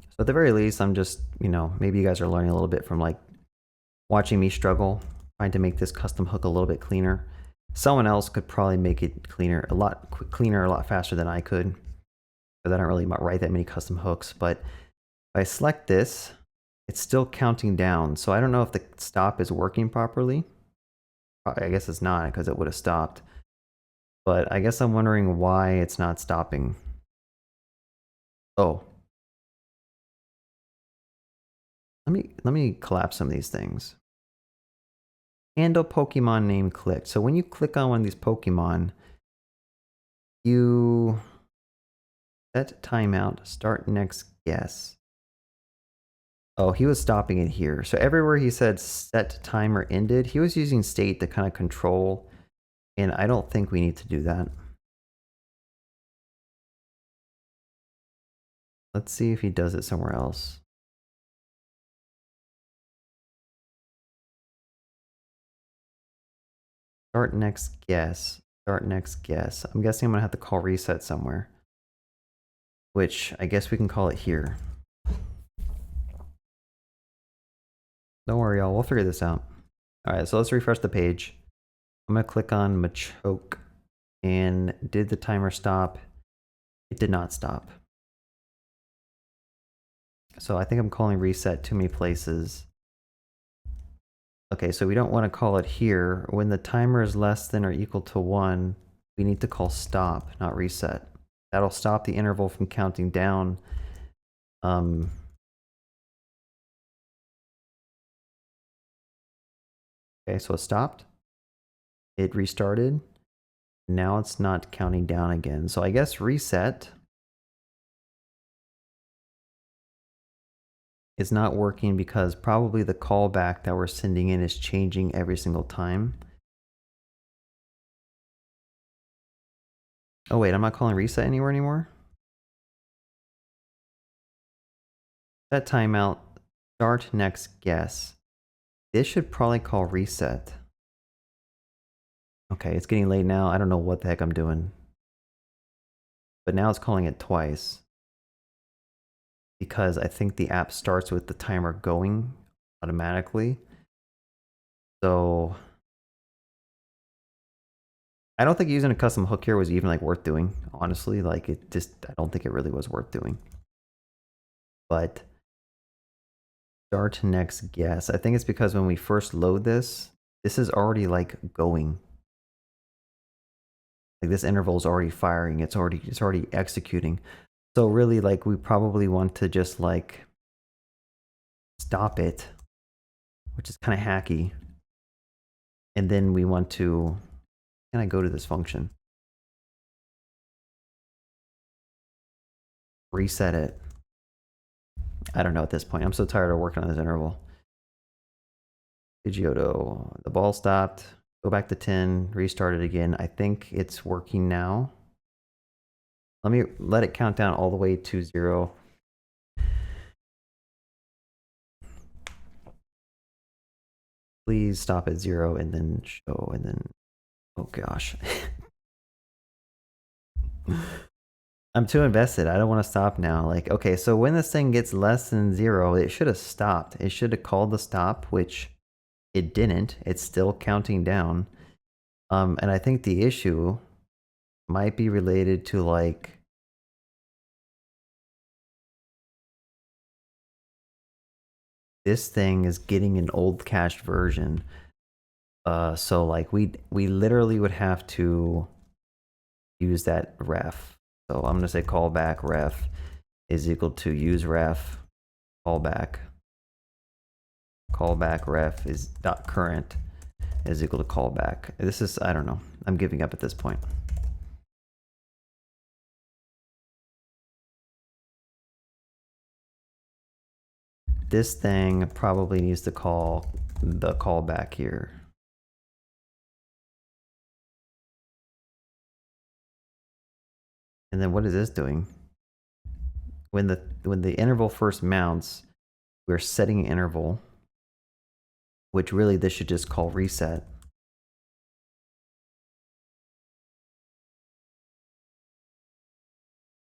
So at the very least, I'm just, you know, maybe you guys are learning a little bit from like watching me struggle, trying to make this custom hook a little bit cleaner. Someone else could probably make it cleaner, a lot cleaner, a lot faster than I could, because I don't really write that many custom hooks. But if I select this, it's still counting down. So I don't know if the stop is working properly. I guess it's not, because it would have stopped. But I guess I'm wondering why it's not stopping. Oh. Let me collapse some of these things. Handle Pokemon name clicked. So when you click on one of these Pokemon, you set timeout, start next guess. Oh, he was stopping it here. So everywhere he said set timer ended, he was using state to kind of control, and I don't think we need to do that. Let's see if he does it somewhere else. Start next guess. Start next guess. I'm guessing I'm gonna have to call reset somewhere, which I guess we can call it here. Don't worry, y'all. We'll figure this out. All right, so let's refresh the page. I'm gonna click on Machoke, and did the timer stop? It did not stop. So I think I'm calling reset too many places. Okay, so we don't want to call it here. When the timer is less than or equal to 1, we need to call stop, not reset. That'll stop the interval from counting down. Okay, so it stopped. It restarted. Now it's not counting down again. So I guess reset is not working because probably the callback that we're sending in is changing every single time. Oh wait, I'm not calling reset anymore? Set timeout, start next guess. This should probably call reset. Okay, it's getting late now. I don't know what the heck I'm doing. But now it's calling it twice. Because I think the app starts with the timer going automatically. So I don't think using a custom hook here was even like worth doing, honestly. Like it just, I don't think it really was worth doing. But start next guess. I think it's because when we first load this, this is already like going. Like this interval is already firing. It's already executing. So really, like we probably want to just like stop it, which is kind of hacky. And then we want to, can I go to this function? Reset it. I don't know at this point. I'm so tired of working on this interval. Pidgeotto, the ball stopped. Go back to 10, restart it again. I think it's working now. Let me let it count down all the way to 0. Please stop at 0 and then show and then, oh gosh. I'm too invested. I don't want to stop now. Like, okay, so when this thing gets less than 0, it should have stopped. It should have called the stop, which it didn't. It's still counting down. And I think the issue might be related to like this thing is getting an old cached version. So like we literally would have to use that ref. So I'm gonna say callback ref is equal to use ref callback. Callback ref is dot current is equal to callback. This is, I don't know. I'm giving up at this point. This thing probably needs to call the callback here. And then what is this doing? When the interval first mounts, we're setting an interval, which really this should just call reset.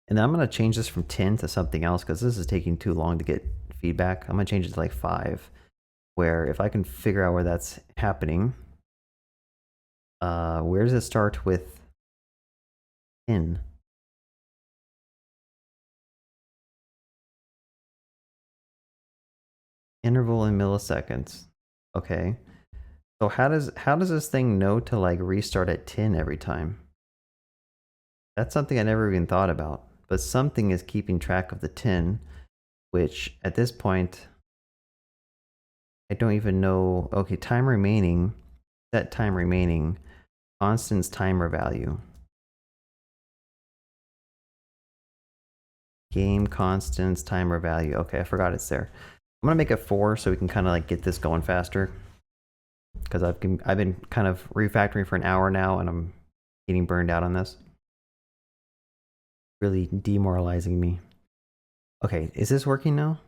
And then I'm going to change this from 10 to something else because this is taking too long to get feedback. I'm going to change it to like 5, where if I can figure out where that's happening, where does it start with 10? Interval in milliseconds. Okay. So how does this thing know to like restart at 10 every time? That's something I never even thought about. But something is keeping track of the 10, which at this point I don't even know. Okay, time remaining, set time remaining, constants timer value. Game constants timer value. Okay, I forgot it's there. I'm gonna make it 4 so we can kind of like get this going faster. Because I've been kind of refactoring for an hour now and I'm getting burned out on this. Really demoralizing me. Okay, is this working now?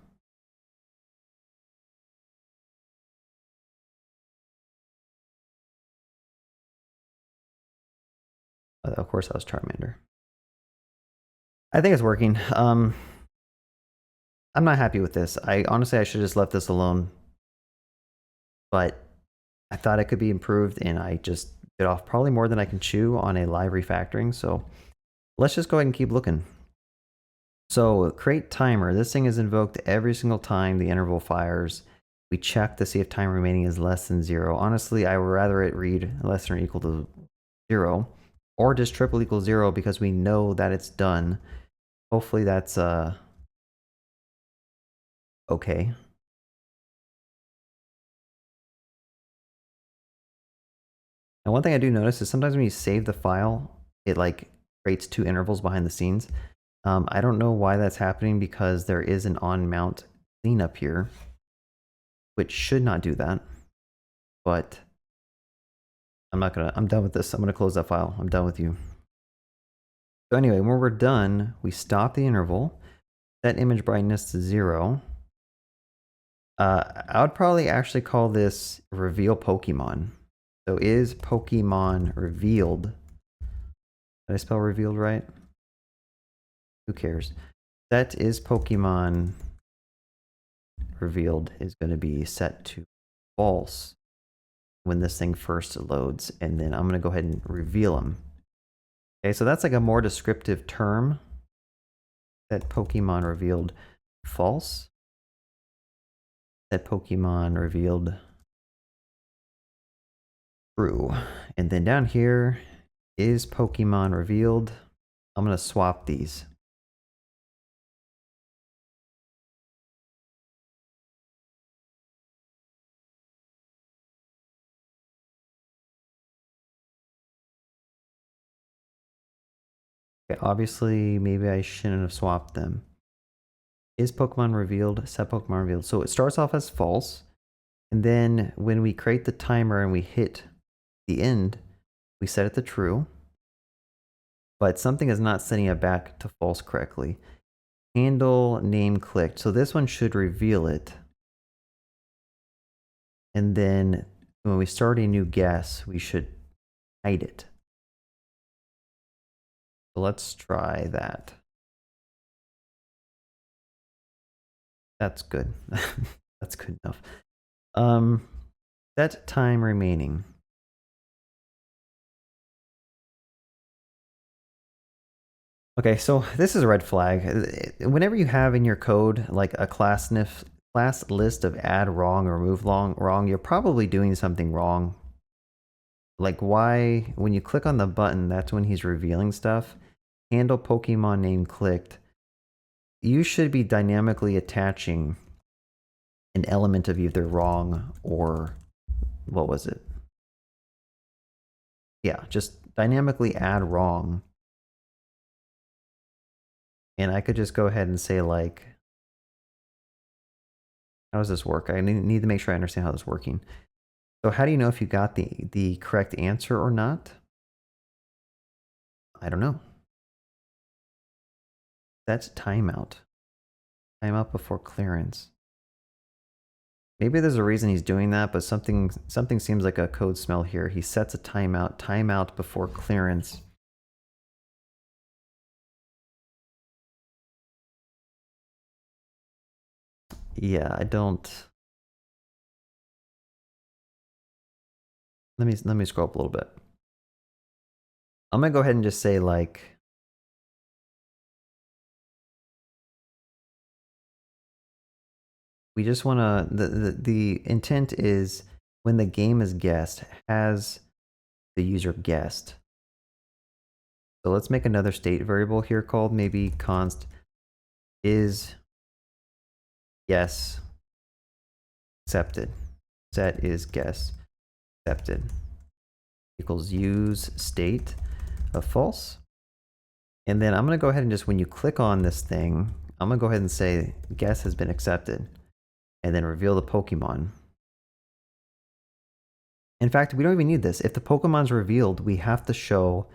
Of course that was Charmander. I think it's working. I'm not happy with this. Honestly, I should have just left this alone. But I thought it could be improved and I just bit off probably more than I can chew on a live refactoring. So let's just go ahead and keep looking. So create timer. This thing is invoked every single time the interval fires. We check to see if time remaining is less than 0. Honestly, I would rather it read less than or equal to 0, or just triple equals 0 because we know that it's done. Hopefully that's okay. And one thing I do notice is sometimes when you save the file, it like creates 2 intervals behind the scenes. I don't know why that's happening because there is an on mount cleanup here, which should not do that. But I'm done with this. I'm gonna close that file. I'm done with you. So anyway, when we're done, we stop the interval, set image brightness to 0. I would probably actually call this reveal Pokemon. So is Pokemon revealed? Did I spell revealed right? Who cares? Set is Pokemon revealed is going to be set to false when this thing first loads, and then I'm going to go ahead and reveal them. Okay, so that's like a more descriptive term. Set Pokemon revealed false. Set Pokemon revealed true. And then down here is Pokemon revealed. I'm going to swap these. Okay, obviously, maybe I shouldn't have swapped them. Is Pokemon revealed? Set Pokemon revealed. So it starts off as false. And then when we create the timer and we hit the end, we set it to true. But something is not setting it back to false correctly. Handle name clicked. So this one should reveal it. And then when we start a new guess, we should hide it. So let's try that. That's good. That's good enough. Set time remaining. Okay, so this is a red flag. Whenever you have in your code like a class list of add wrong or remove wrong, you're probably doing something wrong. Like why, when you click on the button, that's when he's revealing stuff. Handle Pokemon name clicked. You should be dynamically attaching an element of either wrong or, what was it? Yeah, just dynamically add wrong. And I could just go ahead and say like, how does this work? I need to make sure I understand how this is working. So how do you know if you got the correct answer or not? I don't know. That's timeout. Timeout before clearance. Maybe there's a reason he's doing that, but something seems like a code smell here. He sets a timeout before clearance. Yeah, I don't. Let me scroll up a little bit. I'm gonna go ahead and just say like, we just wanna, the intent is when the game is guessed, has the user guessed. So let's make another state variable here called maybe const is guess accepted. Set is guess accepted equals use state of false. And then I'm going to go ahead and just, when you click on this thing, I'm going to go ahead and say guess has been accepted and then reveal the Pokemon. In fact, we don't even need this. If the Pokemon's revealed, we have to show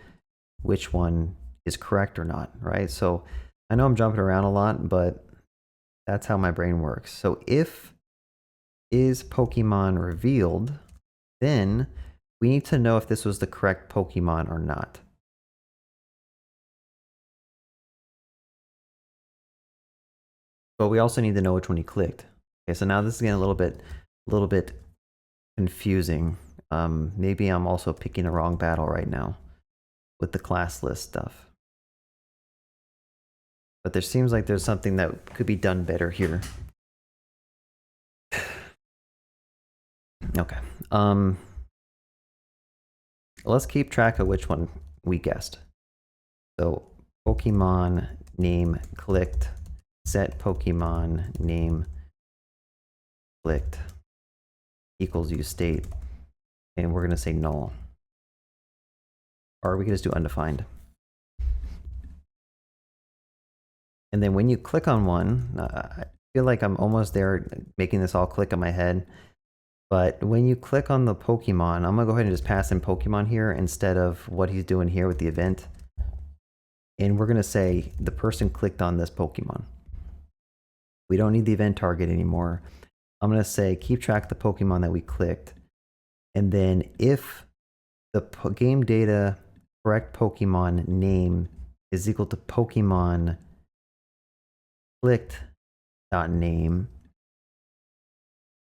which one is correct or not, right? So I know I'm jumping around a lot, but that's how my brain works. So if is Pokemon revealed, then we need to know if this was the correct Pokemon or not. But we also need to know which one he clicked. Okay, so now this is getting a little bit confusing. Maybe I'm also picking the wrong battle right now with the class list stuff. But there seems like there's something that could be done better here. Okay. Let's keep track of which one we guessed. So Pokemon name clicked, set Pokemon name clicked equals use state, and we're going to say null. Or we can just do undefined. And then when you click on one, I feel like I'm almost there making this all click in my head. But when you click on the Pokemon, I'm going to go ahead and just pass in Pokemon here instead of what he's doing here with the event. And we're going to say the person clicked on this Pokemon. We don't need the event target anymore. I'm going to say keep track of the Pokemon that we clicked. And then if the game data correct Pokemon name is equal to Pokemon clicked.name,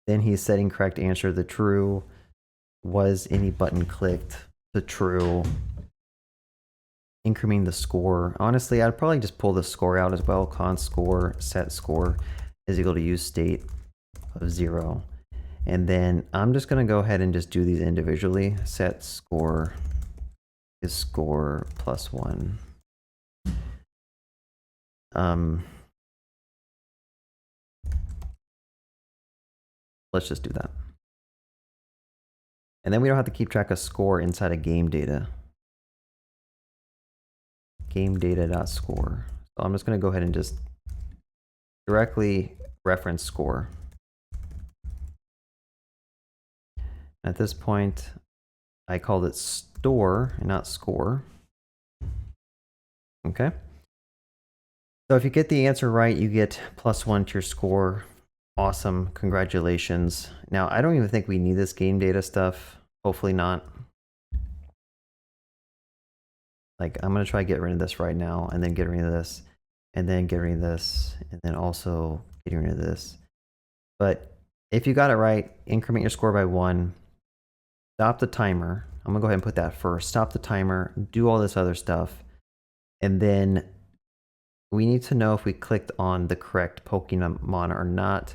then he's setting correct answer the true. Was any button clicked the true? Incrementing the score. Honestly, I'd probably just pull the score out as well. Const score set score is equal to use state of 0. And then I'm just going to go ahead and just do these individually. Set score is score plus 1. Let's just do that. And then we don't have to keep track of score inside of game data. Game data.score. So I'm just going to go ahead and just directly reference score. At this point, I called it store and not score. Okay. So if you get the answer right, you get +1 to your score. Awesome. Congratulations. Now, I don't even think we need this game data stuff. Hopefully not. Like, I'm going to try to get rid of this right now, and then get rid of this, and then get rid of this, and then also getting rid of this. But if you got it right, increment your score by 1. Stop the timer. I'm going to go ahead and put that first. Stop the timer. Do all this other stuff. And then we need to know if we clicked on the correct Pokemon or not,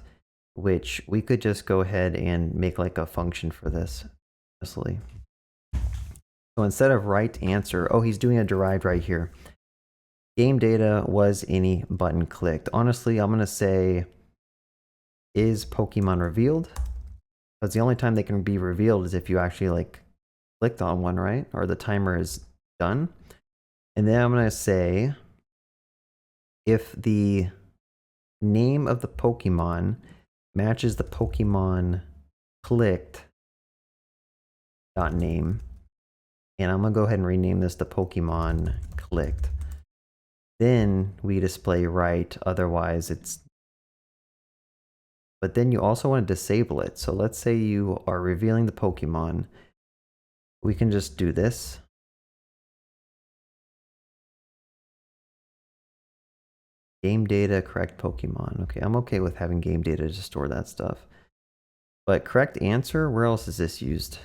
which we could just go ahead and make like a function for this. Honestly. So instead of right answer, oh, he's doing a derived right here. Game data was any button clicked. Honestly, I'm going to say, is Pokemon revealed? Because the only time they can be revealed is if you actually like clicked on one, right? Or the timer is done. And then I'm going to say, if the name of the Pokemon matches the Pokemon clicked .name, and I'm going to go ahead and rename this to Pokemon clicked. Then we display right, otherwise it's... But then you also want to disable it. So let's say you are revealing the Pokemon. We can just do this. Game data, correct Pokemon. Okay, I'm okay with having game data to store that stuff. But correct answer, where else is this used?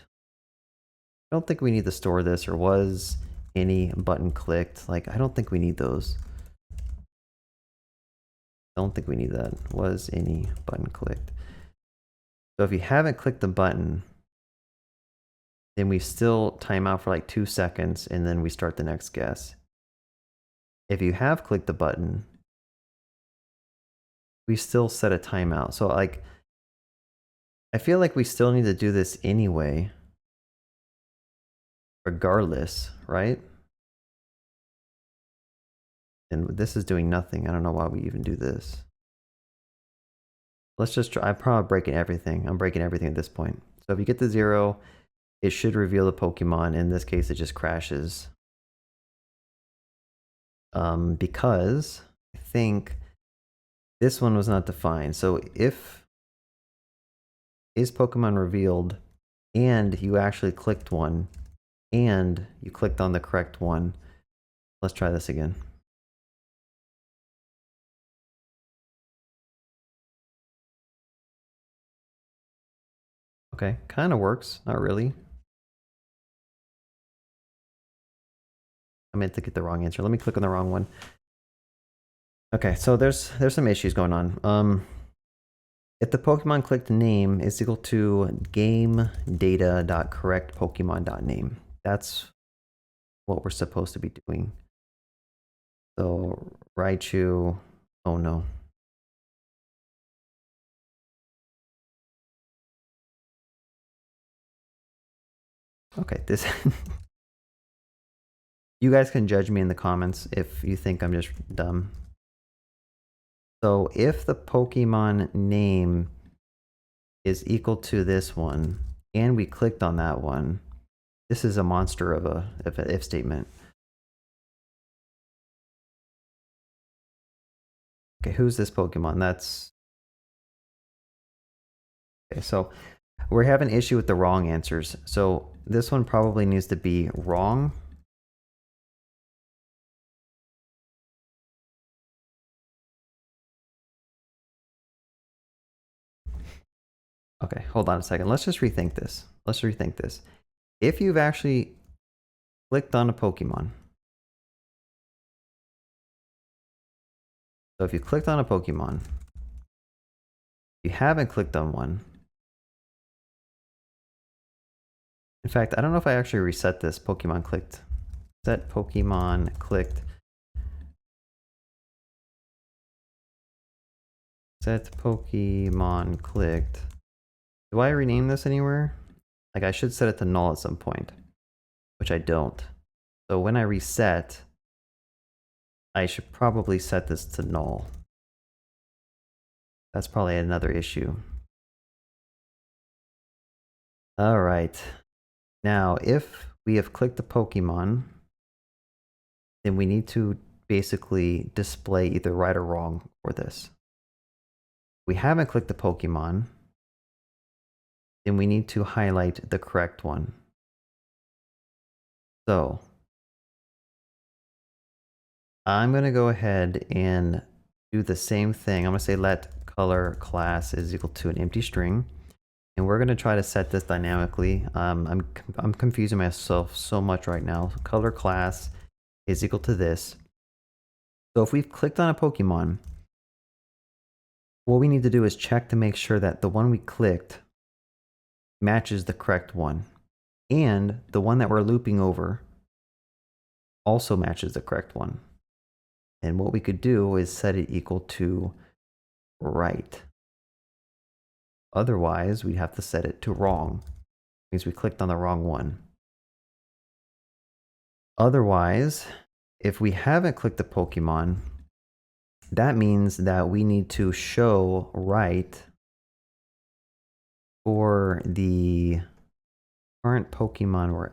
I don't think we need to store this, or was any button clicked. Like, I don't think we need those. Don't think we need that. Was any button clicked. So if you haven't clicked the button, then we still time out for like 2 seconds, and then we start the next guess. If you have clicked the button, we still set a timeout. So like, I feel like we still need to do this anyway, regardless, right? And this is doing nothing. I don't know why we even do this. Let's just try. I'm probably breaking everything. I'm breaking everything at this point. So if you get to 0, it should reveal the Pokemon. In this case, it just crashes. Because I think this one was not defined. So if is Pokemon revealed and you actually clicked one and you clicked on the correct one, let's try this again. Okay, kind of works. Not really. I meant to get the wrong answer. Let me click on the wrong one. Okay, so there's some issues going on. if the Pokemon clicked name is equal to game data.correct Pokemon.name. That's what we're supposed to be doing. So Raichu, oh no. Okay, this you guys can judge me in the comments if you think I'm just dumb. So if the Pokemon name is equal to this one, and we clicked on that one, this is a monster of an if statement. Okay, who's this Pokemon? That's... Okay, so we're having an issue with the wrong answers. So this one probably needs to be wrong. Okay, hold on a second. Let's just rethink this. Let's rethink this. If you've actually clicked on a Pokemon, so if you clicked on a Pokemon, you haven't clicked on one. In fact, I don't know if I actually reset this Pokemon clicked. Set Pokemon clicked. Set Pokemon clicked. Do I rename this anywhere? Like I should set it to null at some point, which I don't. So when I reset, I should probably set this to null. That's probably another issue. All right. Now, if we have clicked the Pokemon, then we need to basically display either right or wrong for this. If we haven't clicked the Pokemon, then we need to highlight the correct one. So I'm going to go ahead and do the same thing. I'm going to say let color class is equal to an empty string. And we're going to try to set this dynamically. I'm confusing myself so much right now. Color class is equal to this. So if we've clicked on a Pokemon, what we need to do is check to make sure that the one we clicked matches the correct one. And the one that we're looping over also matches the correct one. And what we could do is set it equal to right. Otherwise, we'd have to set it to wrong, because we clicked on the wrong one. Otherwise, if we haven't clicked the Pokemon, that means that we need to show right for the current Pokemon we're...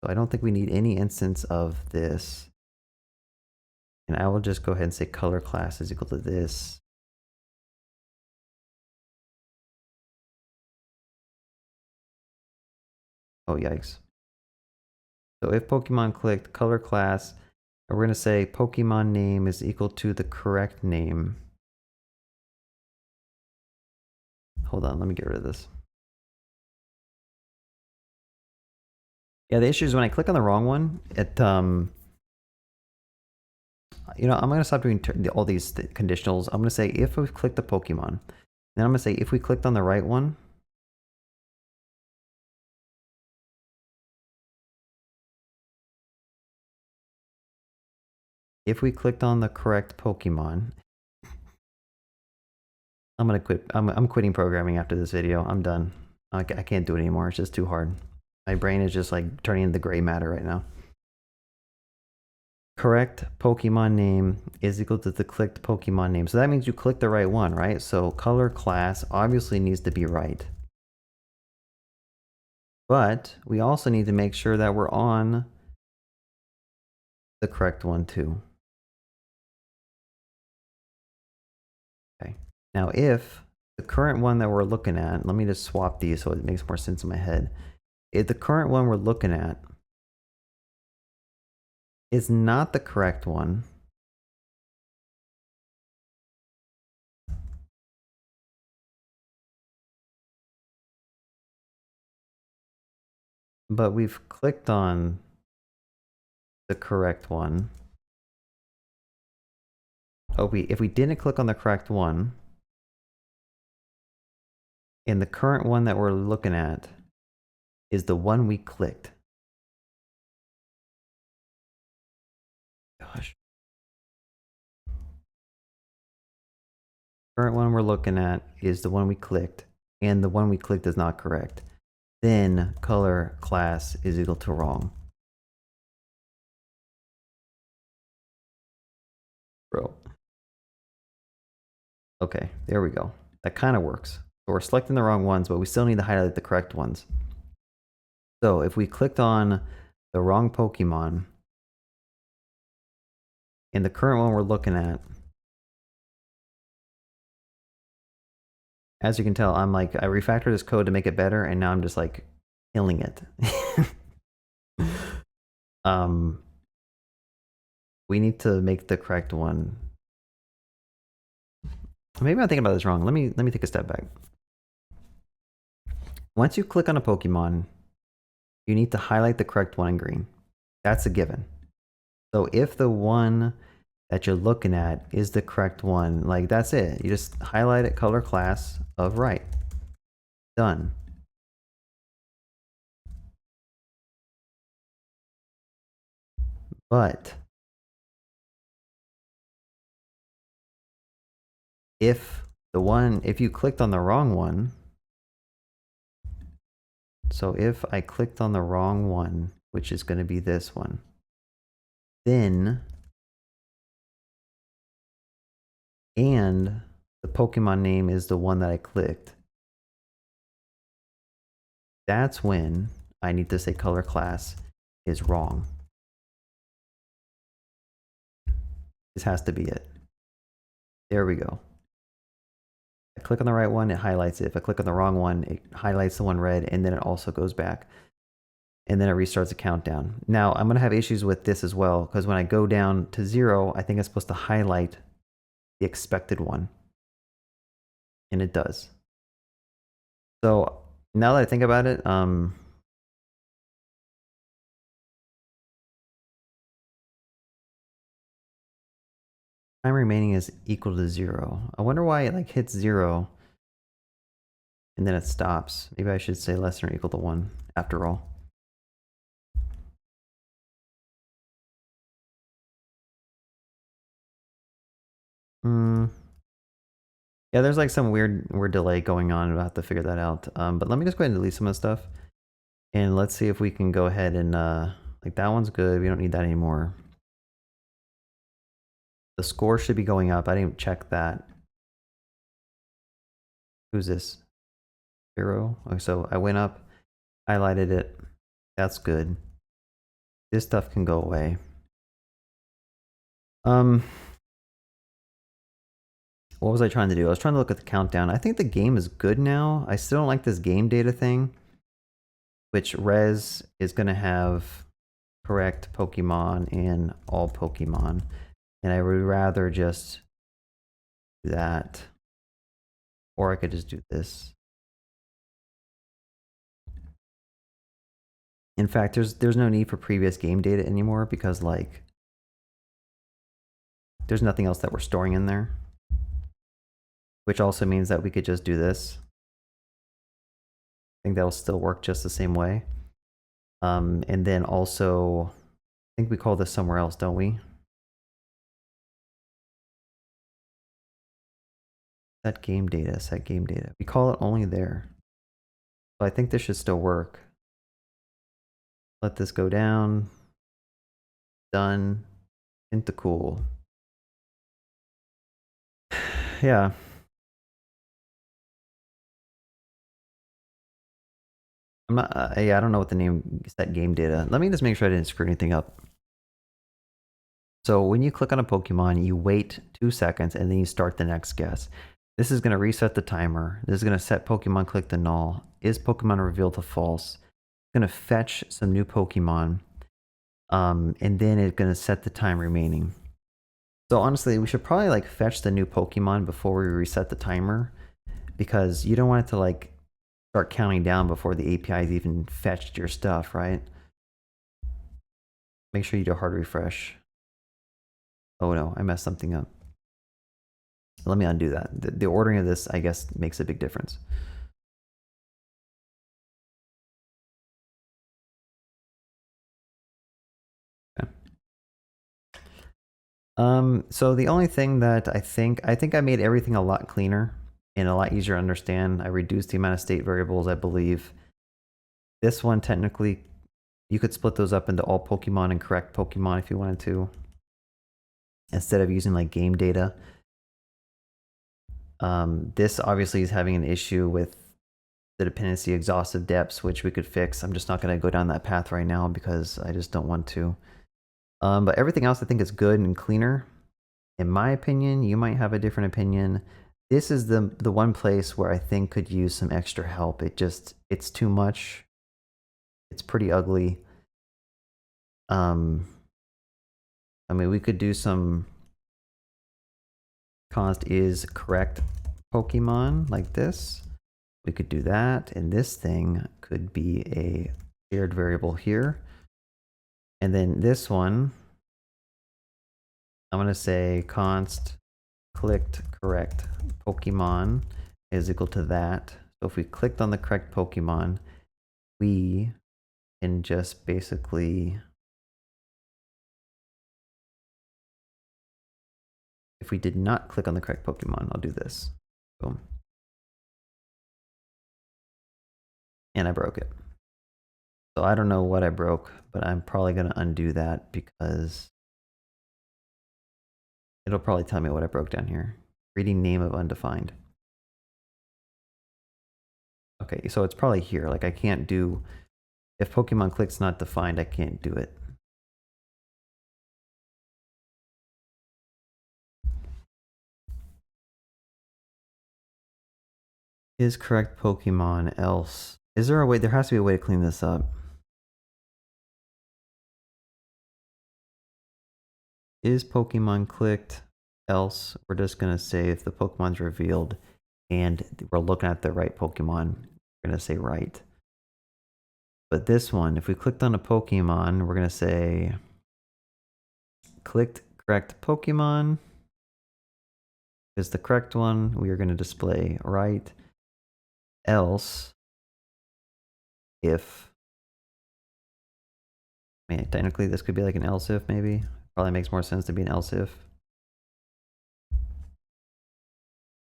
So I don't think we need any instance of this. And I will just go ahead and say color class is equal to this. Oh, yikes. So if Pokemon clicked color class, we're going to say Pokemon name is equal to the correct name. Hold on, let me get rid of this. Yeah, the issue is when I click on the wrong one, it, you know, I'm going to stop doing all these conditionals. I'm going to say if we've clicked the Pokemon, then I'm going to say if we clicked on the right one, if we clicked on the correct Pokemon, I'm going to quit. I'm quitting programming after this video. I'm done. I can't do it anymore. It's just too hard. My brain is just like turning into gray matter right now. Correct Pokemon name is equal to the clicked Pokemon name. So that means you clicked the right one, right? So color class obviously needs to be right. But we also need to make sure that we're on the correct one too. Okay. Now if the current one that we're looking at, let me just swap these so it makes more sense in my head. If the current one we're looking at is not the correct one, but we've clicked on the correct one. Oh, if we didn't click on the correct one, And the current one that we're looking at is the one we clicked. Gosh. Current one we're looking at is the one we clicked, and the one we clicked is not correct. Then color class is equal to wrong. Bro. Okay, there we go. That kind of works. So we're selecting the wrong ones, but we still need to highlight the correct ones. So if we clicked on the wrong Pokemon, and the current one we're looking at, as you can tell, I'm like, I refactored this code to make it better, and now I'm just like killing it. We need to make the correct one. Maybe I'm thinking about this wrong. Let me take a step back. Once you click on a Pokemon, you need to highlight the correct one in green. That's a given. So if the one that you're looking at is the correct one, like that's it. You just highlight it, color class of right. Done. But if you clicked on the wrong one, so if I clicked on the wrong one, which is going to be this one, then, and the Pokemon name is the one that I clicked, that's when I need to say color class is wrong. This has to be it. There we go. I click on the right one, it highlights it. If I click on the wrong one, it highlights the one red, and then it also goes back. And then it restarts the countdown. Now, I'm going to have issues with this as well, because when I go down to 0, I think it's supposed to highlight the expected one. And it does. So now that I think about it, time remaining is equal to 0. I wonder why it like hits 0 and then it stops. Maybe I should say less than or equal to 1 after all. Yeah, there's like some weird delay going on. I'll have to figure that out. But let me just go ahead and delete some of the stuff. And let's see if we can go ahead and, like that one's good. We don't need that anymore. The score should be going up. I didn't check that. Who's this? 0. Okay, so I went up, highlighted it. That's good. This stuff can go away. What was I trying to do? I was trying to look at the countdown. I think the game is good now. I still don't like this game data thing, which res is going to have correct Pokemon and all Pokemon. And I would rather just do that. Or I could just do this. In fact, there's no need for previous game data anymore because like there's nothing else that we're storing in there. Which also means that we could just do this. I think that'll still work just the same way. And then also, I think we call this somewhere else, don't we? Set game data, set game data. We call it only there. So I think this should still work. Let this go down. Done. Into cool. Yeah. I'm not, yeah, I don't know what the name set game data. Let me just make sure I didn't screw anything up. So when you click on a Pokemon, you wait 2 seconds and then you start the next guess. This is going to reset the timer. This is going to set Pokemon click to null. Is Pokemon revealed to false? It's going to fetch some new Pokemon. And then it's going to set the time remaining. So honestly, we should probably like fetch the new Pokemon before we reset the timer, because you don't want it to like start counting down before the API's even fetched your stuff, right? Make sure you do a hard refresh. Oh no, I messed something up. Let me undo that. The ordering of this, I guess, makes a big difference. So the only thing that I think I made everything a lot cleaner and a lot easier to understand. I reduced the amount of state variables, I believe. This one, technically, you could split those up into all Pokemon and correct Pokemon if you wanted to, instead of using like game data. This obviously is having an issue with the dependency exhaustive depths, which we could fix. I'm just not going to go down that path right now because I just don't want to. But everything else I think is good and cleaner. In my opinion, you might have a different opinion. This is the one place where I think could use some extra help. It's too much. It's pretty ugly. I mean, we could do some const is correct Pokemon like this. We could do that, and this thing could be a shared variable here. And then this one, I'm going to say const clicked correct Pokemon is equal to that. So if we clicked on the correct Pokemon, we can just basically, if we did not click on the correct Pokemon, I'll do this. Boom. And I broke it. So I don't know what I broke, but I'm probably going to undo that because it'll probably tell me what I broke down here. Reading name of undefined. Okay, so it's probably here. Like I can't do, if Pokemon click's not defined, I can't do it. Is correct Pokemon else. Is there a way? There has to be a way to clean this up. Is Pokemon clicked else? We're just going to say if the Pokemon's revealed and we're looking at the right Pokemon, we're going to say right. But this one, if we clicked on a Pokemon, we're going to say clicked correct Pokemon is the correct one. We are going to display right. Else, if, man, technically this could be like an else if maybe. Probably makes more sense to be an else if.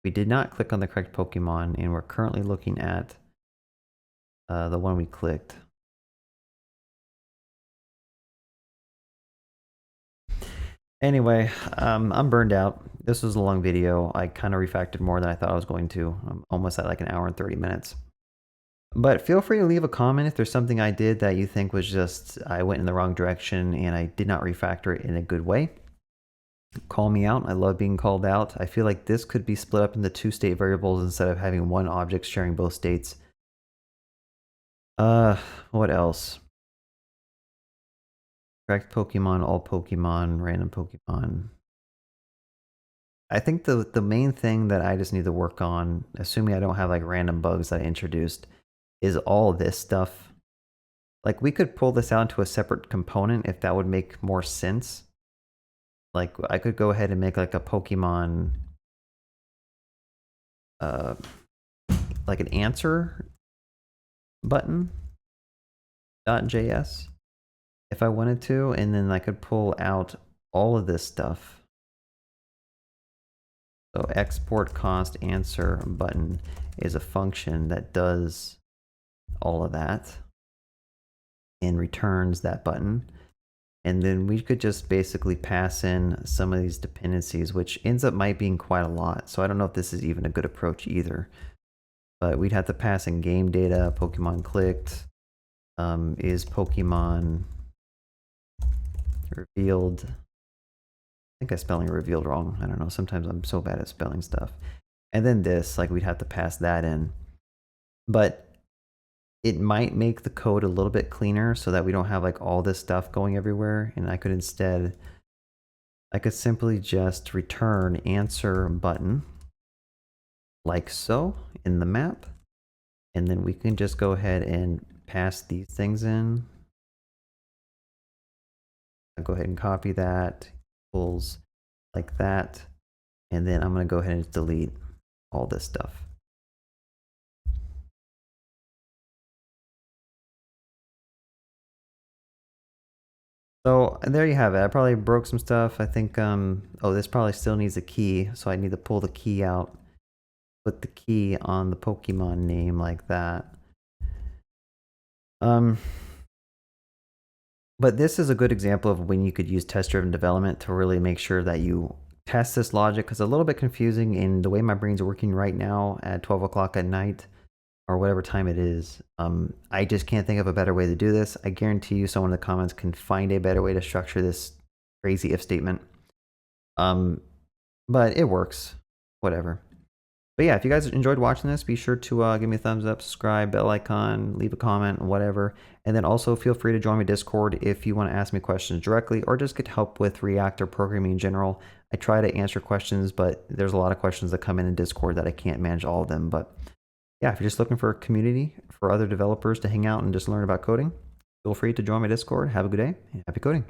We did not click on the correct Pokemon, and we're currently looking at the one we clicked. Anyway, I'm burned out. This was a long video. I kind of refactored more than I thought I was going to. I'm almost at like an hour and 30 minutes. But feel free to leave a comment if there's something I did that you think was just, I went in the wrong direction and I did not refactor it in a good way. Call me out. I love being called out. I feel like this could be split up into 2 state variables instead of having one object sharing both states. What else? Correct Pokemon, all Pokemon, random Pokemon. I think the main thing that I just need to work on, assuming I don't have like random bugs that I introduced, is all this stuff. Like we could pull this out into a separate component if that would make more sense. Like I could go ahead and make like a Pokemon, like an answer button .js if I wanted to, and then I could pull out all of this stuff. So export const answer button is a function that does all of that and returns that button. And then we could just basically pass in some of these dependencies, which ends up might being quite a lot. So I don't know if this is even a good approach either. But we'd have to pass in game data, Pokemon clicked, is Pokemon revealed. I think I'm spelling revealed wrong. I don't know. Sometimes I'm so bad at spelling stuff. And then this, like we'd have to pass that in. But it might make the code a little bit cleaner so that we don't have like all this stuff going everywhere. And I could instead, I could simply just return answer button like so in the map. And then we can just go ahead and pass these things in. I'll go ahead and copy that, equals like that. And then I'm going to go ahead and delete all this stuff. So there you have it. I probably broke some stuff. I think, oh, this probably still needs a key. So I need to pull the key out, put the key on the Pokemon name like that. But this is a good example of when you could use test-driven development to really make sure that you test this logic, because it's a little bit confusing in the way my brain's working right now at 12 o'clock at night or whatever time it is. I just can't think of a better way to do this. I guarantee you someone in the comments can find a better way to structure this crazy if statement. But it works, whatever. But yeah, if you guys enjoyed watching this, be sure to give me a thumbs up, subscribe, bell icon, leave a comment, whatever. And then also feel free to join my Discord if you want to ask me questions directly or just get help with React or programming in general. I try to answer questions, but there's a lot of questions that come in Discord that I can't manage all of them. But yeah, if you're just looking for a community for other developers to hang out and just learn about coding, feel free to join my Discord. Have a good day and happy coding.